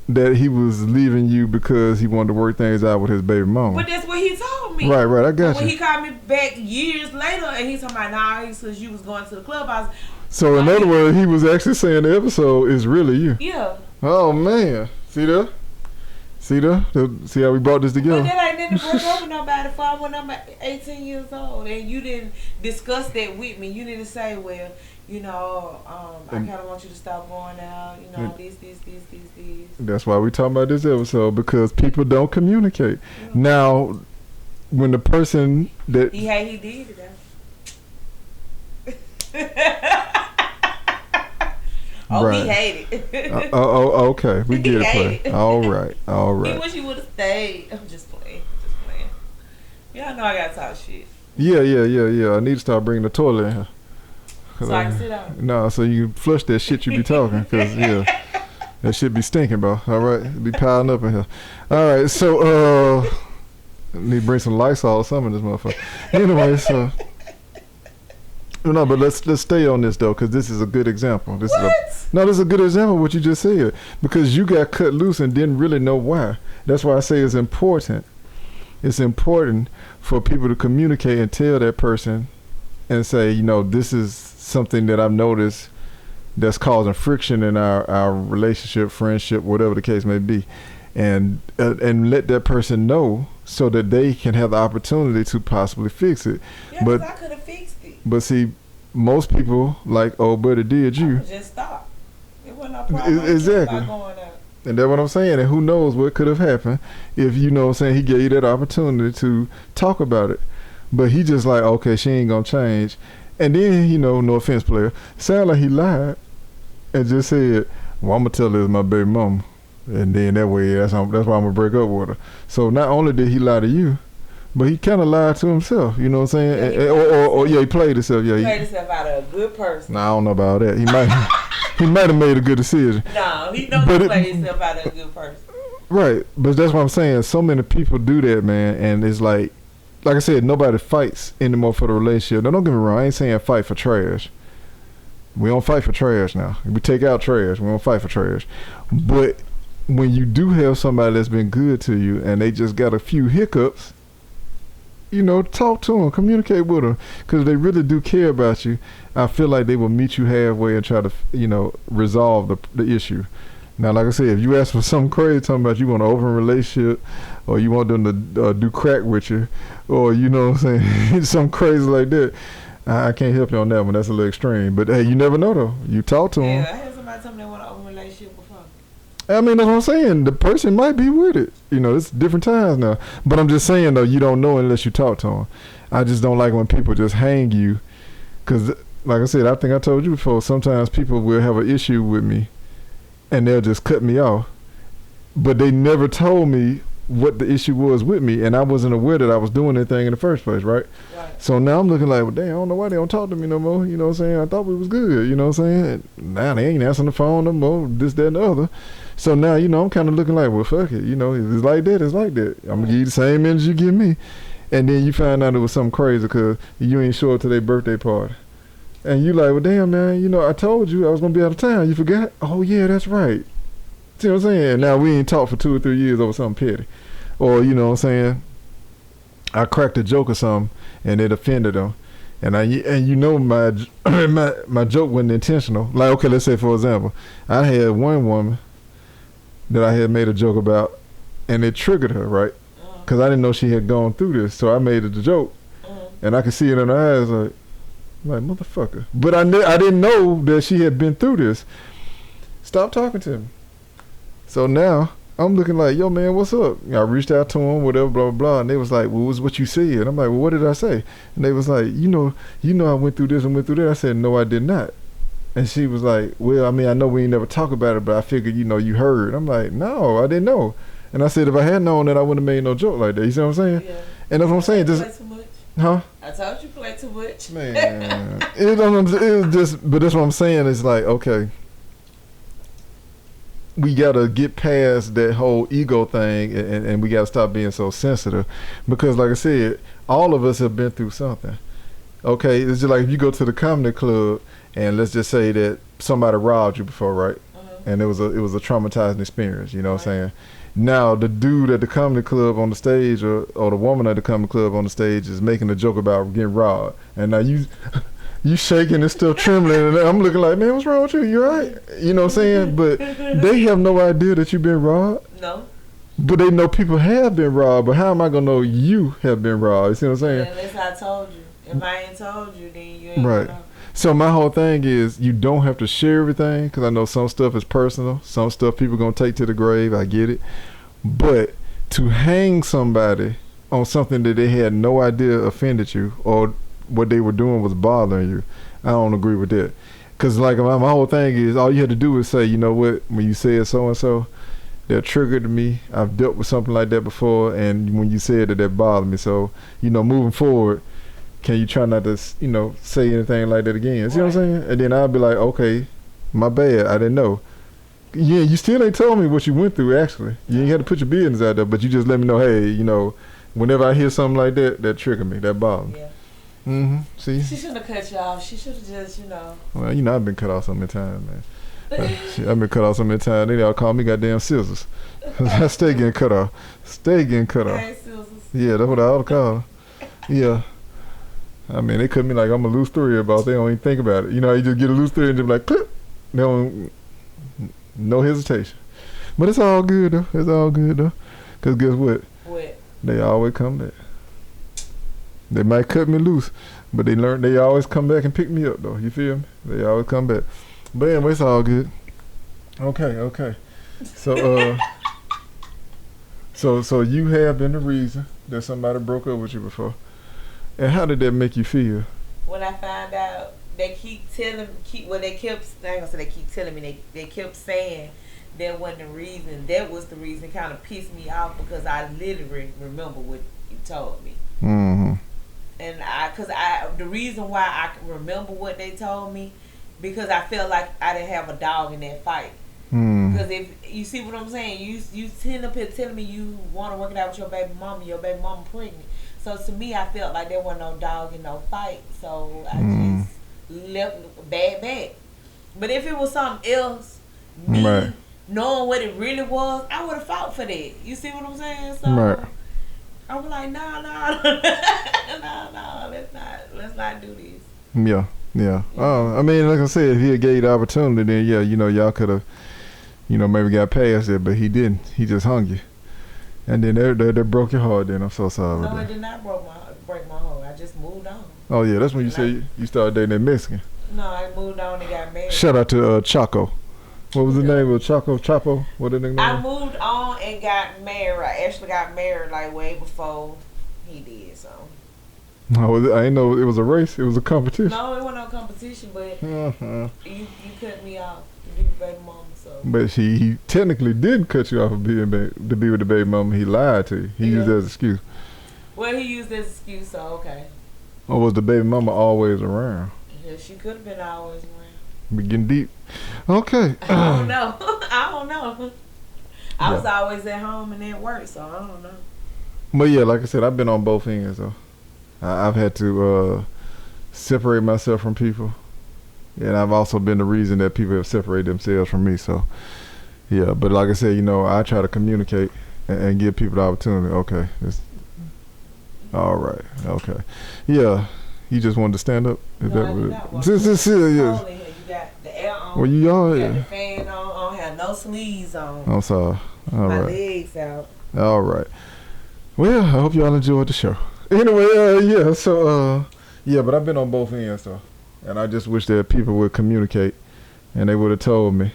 that he was leaving you because he wanted to work things out with his baby mama. But that's what he told me. Right, I got you. When he called me back years later, and he told me, nah, he says you was going to the club. I was, so in other words, he was actually saying the episode is really you. Yeah. Oh man, see there? See how we brought this together? But that ain't nothing to break up with nobody for when I'm 18 years old, and you didn't discuss that with me. You didn't say, well, I kind of want you to stop going out. This. That's why we talking about this episode, because people don't communicate. Yeah. Now, when the person that he did it. Oh, right. He hated it. Okay. We get it, play. All right. He wish he would have stayed. I'm just playing. Y'all know I gotta talk shit. Yeah. I need to start bringing the toilet in here. So I can sit down? No, so you flush that shit you be talking, because, that shit be stinking, bro. All right? It be piling up in here. All right, so, need to bring some Lysol or something in this motherfucker. Anyway, so... No, but let's stay on this though, because this is a good example. This is a good example of what you just said, because you got cut loose and didn't really know why. That's why I say it's important. It's important for people to communicate and tell that person and say, this is something that I've noticed that's causing friction in our relationship, friendship, whatever the case may be, and let that person know so that they can have the opportunity to possibly fix it. Yeah, but I could have fixed it. But see, most people, like old buddy did you. Just stop. It wasn't no problem. Exactly. Going out. And that's what I'm saying. And who knows what could have happened if, he gave you that opportunity to talk about it. But he just like, okay, she ain't gonna change. And then, no offense, player, sound like he lied and just said, well, I'm gonna tell her it's my baby mama. And then that way, that's why I'm gonna break up with her. So not only did he lie to you, but he kind of lied to himself. You know what I'm saying? Yeah, he played himself. Yeah, he played himself out of a good person. Nah, I don't know about that. He might have made a good decision. No, he knows he played himself out of a good person. Right, but that's what I'm saying. So many people do that, man, and it's like I said, nobody fights anymore for the relationship. Now, don't get me wrong. I ain't saying fight for trash. We don't fight for trash now. We take out trash. We don't fight for trash. But when you do have somebody that's been good to you and they just got a few hiccups, you know, talk to them, communicate with them, because they really do care about you. I feel like they will meet you halfway and try to, you know, resolve the issue. Now, like I said, if you ask for something crazy, talking about you want an open relationship, or you want them to do crack with you, or you know what I'm saying, something crazy like that, I can't help you on that one. That's a little extreme. But hey, you never know though. You talk to them. Yeah, I had somebody tell me they want an open relationship before. I mean, that's what I'm saying. The person might be with it. You know, it's different times now. But I'm just saying though, you don't know unless you talk to them. I just don't like when people just hang you, because like I said, I think I told you before. Sometimes people will have an issue with me, and they'll just cut me off, but they never told me what the issue was with me, and I wasn't aware that I was doing anything in the first place, right? So now I'm looking like, well, damn, I don't know why they don't talk to me no more, you know what I'm saying? I thought we was good, you know what I'm saying? Now they ain't answering the phone no more, this, that, and the other. So now, you know, I'm kind of looking like, well, fuck it, you know, if it's like that, it's like that. I'm going to give you the same energy you give me. And then you find out it was something crazy because you ain't show up to their birthday party. And you like, well, damn, man, you know, I told you I was going to be out of town. You forgot? Oh, yeah, that's right. See what I'm saying? Now we ain't talked for 2 or 3 years over something petty. Or, you know what I'm saying, I cracked a joke or something and it offended them. And you know my joke wasn't intentional. Like, okay, let's say, for example, I had one woman that I had made a joke about and it triggered her, right? Because I didn't know she had gone through this. So I made it a joke. And I could see it in her eyes like motherfucker. But I didn't know that she had been through this. Stop talking to me. So now I'm looking like, yo, man, what's up? I reached out to them, whatever, blah, blah, blah. And they was like, well, what was what you said? I'm like, well, what did I say? And they was like, you know, I went through this and went through that. I said, no, I did not. And she was like, well, I mean, I know we ain't never talk about it, but I figured, you know, you heard. I'm like, no, I didn't know. And I said, if I had known that, I wouldn't have made no joke like that. You see what I'm saying? Yeah. And that's what I'm saying. Just, huh? I told you play too much. Man, it was just, but that's what I'm saying. It's like, okay, we gotta get past that whole ego thing, and we gotta stop being so sensitive, because like I said, all of us have been through something. Okay, it's just like if you go to the comedy club and let's just say that somebody robbed you before, right? And it was a traumatizing experience. You know what I'm saying? Now the dude at the comedy club on the stage, or the woman at the comedy club on the stage, is making a joke about getting robbed, and now you shaking and still trembling, and I'm looking like, man, what's wrong with you? You all right? You know what I'm saying? But they have no idea that you've been robbed. No. But they know people have been robbed. But how am I gonna know you have been robbed? You see what I'm saying? Unless I told you. If I ain't told you, then you ain't right. know. So my whole thing is, you don't have to share everything, because I know some stuff is personal. Some stuff people gonna take to the grave. I get it. But to hang somebody on something that they had no idea offended you, or what they were doing was bothering you, I don't agree with that. Because like my whole thing is, all you had to do is say, you know what, when you said so and so, that triggered me. I've dealt with something like that before, and when you said that bothered me. So, you know, moving forward, can you try not to, you know, say anything like that again? See what I'm saying? And then I'll be like, okay, my bad, I didn't know. Yeah, you still ain't told me what you went through, actually. You ain't had to put your business out there, but you just let me know, hey, you know, whenever I hear something like that, that triggered me, that bothered me. Yeah. Mm-hmm. See? She shouldn't have cut you off. She should have just, you know. Well, you know, I've been cut off so many times, man. I've been cut off so many times. They all call me goddamn scissors. I stay getting cut off. Stay getting cut off. Hey, scissors. Yeah, that's what I ought to call them. Yeah. I mean, they cut me like I'm a loose three about. They don't even think about it. You know, you just get a loose three and just be like, clip. They don't, no hesitation. But it's all good though. It's all good though. Cause guess what? What? They always come back. They might cut me loose, but they always come back and pick me up though. You feel me? They always come back. But anyway, it's all good. Okay. So so you have been the reason that somebody broke up with you before. And how did that make you feel? When I found out, they kept telling me, they kept saying that wasn't the reason. That was the reason. Kind of pissed me off because I literally remember what you told me. Mm-hmm. And the reason why I can remember what they told me, because I felt like I didn't have a dog in that fight. Because if you see what I'm saying, you sitting up here telling me you want to work it out with your baby mama pregnant. So to me, I felt like there wasn't no dog in no fight. So I just left bad. But if it was something else, me knowing what it really was, I would have fought for that. You see what I'm saying? So I was like, no, let's not do this. Yeah. I mean, like I said, if he had gave the opportunity, then yeah, y'all could have, maybe got past it, but he didn't. He just hung you, and then that broke your heart. Then I'm so sorry. No, it did not break my heart. I just moved on. Oh yeah, that's when you said you started dating that Mexican. No, I moved on and got married. Shout out to Chaco. What was the name of Chapo? What did the name? I moved on and got married. I actually got married like way before he did. So. No, I didn't know it was a race. It was a competition. No, it wasn't no competition, but you cut me off to be with baby mama. So. But he technically did cut you off of to be with the baby mama. He lied to you. He used that as an excuse. Well, he used that as an excuse, so okay. Or was the baby mama always around? Yeah, she could have been always around. We getting deep. Okay. I don't know. I was always at home and at work, so I don't know. But yeah, like I said, I've been on both ends though. I've had to separate myself from people, and I've also been the reason that people have separated themselves from me. So yeah, but like I said, I try to communicate and give people the opportunity. Okay, all right. Okay, yeah. You just wanted to stand up? Is that what this is? You got the air on. Well, you are. You got the fan on. I don't have no sleeves on. I'm sorry. All My right. legs out. All right. Well, I hope y'all enjoyed the show. Anyway, yeah. So, but I've been on both ends, though, and I just wish that people would communicate, and they would have told me.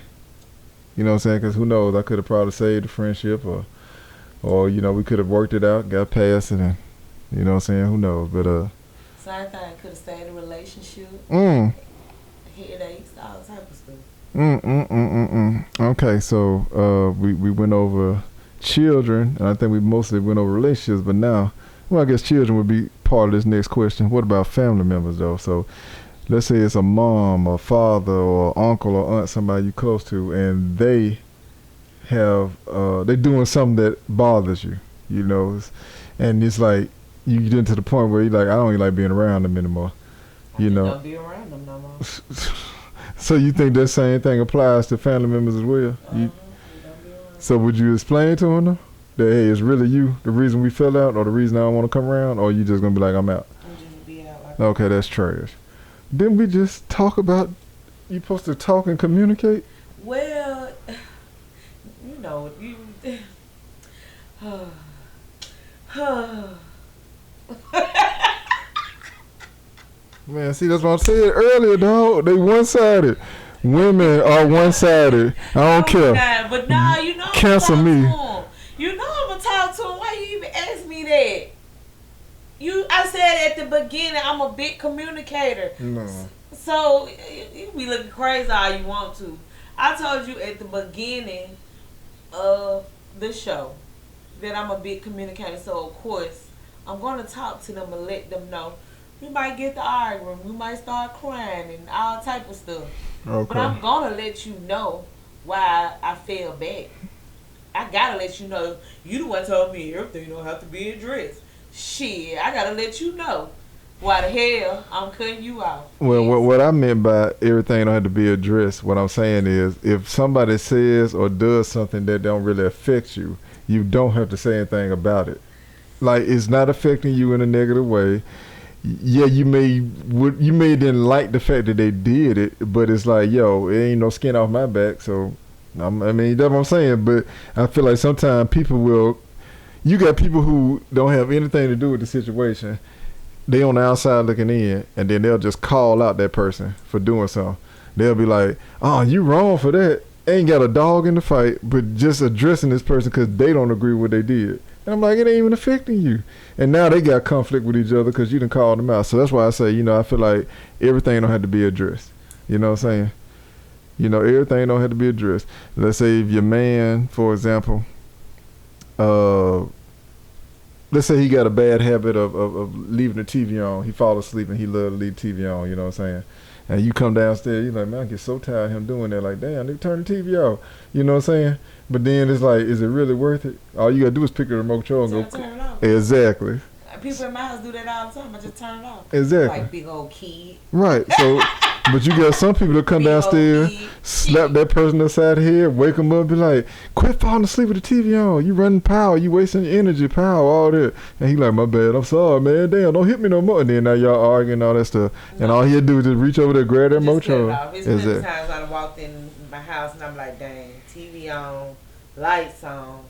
You know what I'm saying? Because who knows? I could have probably saved the friendship, or we could have worked it out, got past it, and you know what I'm saying? Who knows? But same thing. Could have stayed in a relationship. Headaches, all type of stuff. Okay, so we went over children, and I think we mostly went over relationships, but now, I guess children would be part of this next question. What about family members, though? So let's say it's a mom, or father, or uncle, or aunt, somebody you close to, and they have they're doing something that bothers you, and it's like you get into the point where you're like, I don't even like being around them anymore. Don't be around them no more. So you think that same thing applies to family members as well? So would you explain to them that, hey, it's really you, the reason we fell out, or the reason I don't want to come around, or you just going to be like, I'm out? I'm just be out like okay, that's trash. Didn't we just talk about you supposed to talk and communicate? Well, Man, see, that's what I said earlier, dog. They one-sided. Women are one-sided. I don't care. God, but nah, cancel me. I'm gonna talk to him. Why you even ask me that? I said at the beginning, I'm a big communicator. No. So you can be looking crazy all you want to. I told you at the beginning of the show that I'm a big communicator. So of course I'm gonna talk to them and let them know. We might get the arguing, we might start crying and all type of stuff. Okay. But I'm gonna let you know why I fell back. I gotta let you know. You the one told me everything don't have to be addressed. Shit, I gotta let you know why the hell I'm cutting you off. Well, what I meant by everything don't have to be addressed, what I'm saying is, if somebody says or does something that don't really affect you, you don't have to say anything about it. Like, it's not affecting you in a negative way. Yeah, you may didn't like the fact that they did it, but it's like, yo, it ain't no skin off my back. So, I mean, that's what I'm saying. But I feel like sometimes you got people who don't have anything to do with the situation. They on the outside looking in, and then they'll just call out that person for doing something. They'll be like, oh, you wrong for that. Ain't got a dog in the fight, but just addressing this person because they don't agree with what they did. And I'm like, it ain't even affecting you. And now they got conflict with each other because you done called them out. So that's why I say, I feel like everything don't have to be addressed. You know what I'm saying? You know, everything don't have to be addressed. Let's say if your man, for example, let's say he got a bad habit of leaving the TV on. He fall asleep and he love to leave the TV on, you know what I'm saying? And you come downstairs, you're like, man, I get so tired of him doing that. Like, damn, they turn the TV off. You know what I'm saying? But then it's like, is it really worth it? All you got to do is pick the remote control and go. Turn it off. Exactly. People in my house do that all the time. I just turn it off. Exactly. Like big old kid. Right. So, but you got some people that come downstairs, slap that person upside the head, wake them up, be like, quit falling asleep with the TV on. You running power. You wasting your energy, power, all that. And he like, my bad. I'm sorry, man. Damn, don't hit me no more. And then now y'all arguing all that stuff. No. And all he'll do is just reach over there, grab that remote control. It's many times I walked in my house and I'm like, dang, TV on, lights on.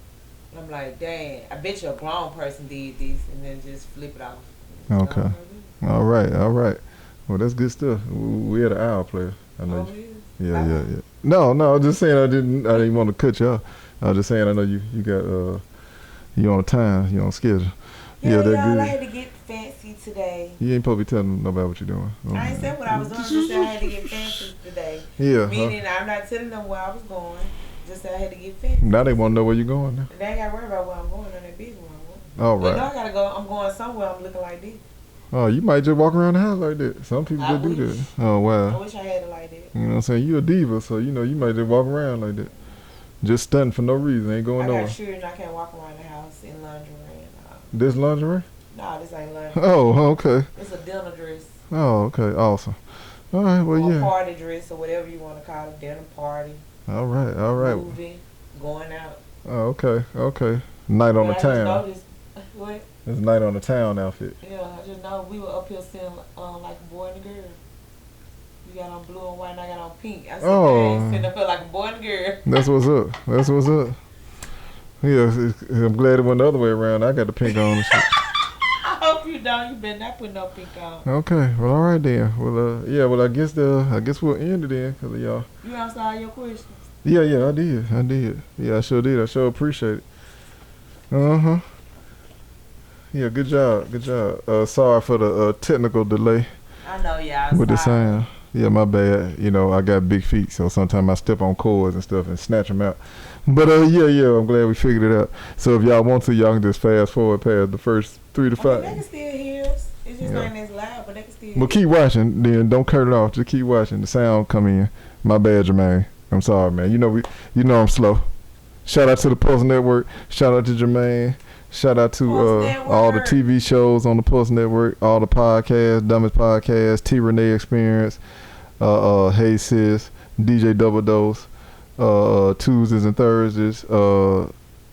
I'm like, dang, I bet you a grown person did this, and then just flip it off. Okay. All right. Well, that's good stuff. We had an hour player. I know. Yeah. No, I was just saying I didn't want to cut you off. I was just saying I know you got you on a time, you on schedule. Yeah, that's good. I had to get fancy today. You ain't supposed to be telling nobody what you're doing. I ain't said what I was doing. Just said I had to get fancy today. Yeah. Meaning I'm not telling them where I was going. Just said I had to get fancy. Now they want to know where you're going now. They ain't got to worry about where I'm going on that big one. All right. You know I gotta go. I'm going somewhere. I'm looking like this. Oh, you might just walk around the house like that. Some people just do that. Oh, wow. I wish I had it like that. You know what I'm saying? You a diva, so you know you might just walk around like that. Just stunting for no reason. Ain't going nowhere. I got sure I can't walk around the house in lingerie. This lingerie? No, this ain't lingerie. Oh, okay. It's a dinner dress. Oh, okay. Awesome. All right, well, or yeah. Party dress or whatever you want to call it. Dinner party. All right. Movie, going out. Oh, okay. Night on the town. What? It's a night on the town outfit. Yeah, I just know we were up here seeing like a boy and a girl. You got on blue and white and I got on pink. I said, sitting up here like a boy and a girl. That's what's up. Yeah, I'm glad it went the other way around. I got the pink on and shit. I hope you don't. You better not put no pink on. Okay, well, all right then. Well, I guess we'll end it then, cause of y'all. You answered all your questions. Yeah, I did. Yeah, I sure did. I sure appreciate it. Yeah, good job. Sorry for the technical delay. I know, y'all. With the sound. Yeah, my bad. You know, I got big feet, so sometimes I step on cords and stuff and snatch them out. But yeah, I'm glad we figured it out. So if y'all want to, y'all can just fast forward past the first 3 to 5. They can still hear us. It's just not as loud, but they can still hear us. Well, keep watching, then don't cut it off. Just keep watching. The sound come in. My bad, Jermaine. I'm sorry, man. You know I'm slow. Shout out to the Pulse Network. Shout out to Jermaine. Shout out to all the TV shows on the Pulse Network, all the podcasts, Dumbest Podcast, T Renee Experience, Hey Sis, DJ Double Dose, Tuesdays and Thursdays. Who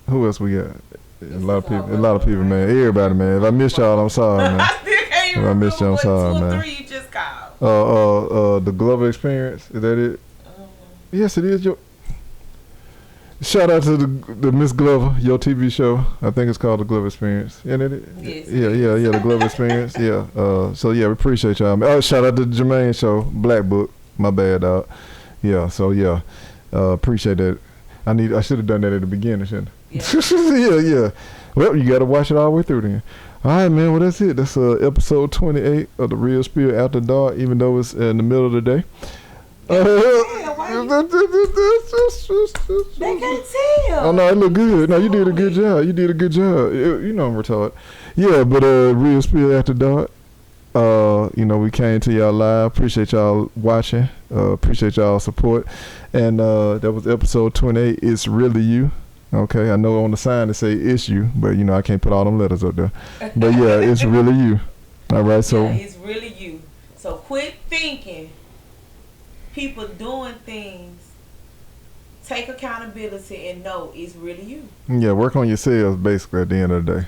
else we got? A lot of people, man. Everybody, man. If I missed y'all, I'm sorry, man. If I missed y'all, I'm sorry, man. 2 or 3 you just called. The Glover Experience. Is that it? Yes, it is. Shout out to the Miss Glover, your TV show. I think it's called The Glover Experience. Isn't it? Yes. Yeah, The Glover Experience. Yeah. So yeah, we appreciate y'all. Shout out to the Jermaine show, Black Book. My bad, dog. Yeah. So yeah, appreciate that. I should have done that at the beginning, shouldn't I? Yeah. Well, you got to watch it all the way through then. All right, man. Well, that's it. That's episode 28 of the Real Spill After Dark. Even though it's in the middle of the day. They can't tell. Oh no, it look good. No, you did a good job. You know I'm retarded. Yeah, but Real Spill After Dark. We came to y'all live. Appreciate y'all watching. Appreciate y'all support. And that was episode 28. It's really you. Okay, I know on the sign it say it's you, but I can't put all them letters up there. But yeah, it's really you. All right, so it's really you. So quit thinking. People doing things, take accountability and know it's really you. Yeah, work on yourselves basically at the end of the day.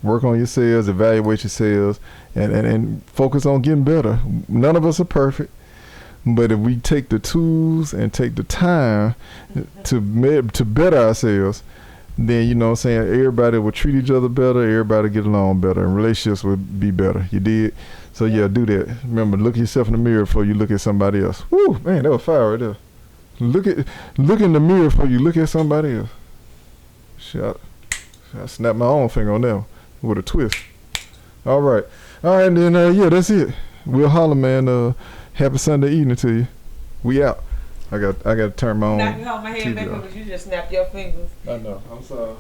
Work on yourselves, evaluate yourselves, and focus on getting better. None of us are perfect, but if we take the tools and take the time to better ourselves, then everybody will treat each other better, everybody get along better, and relationships will be better. You did? So yeah, do that. Remember, look at yourself in the mirror before you look at somebody else. Woo, man, that was fire right there. Look in the mirror before you look at somebody else. Shit, I snapped my own finger on them with a twist. All right, and then yeah, that's it. We'll holler, man. Happy Sunday evening to you. We out. I got to turn my own Now I can hold my hand TV back off. up because you just snapped your fingers. I know. I'm sorry.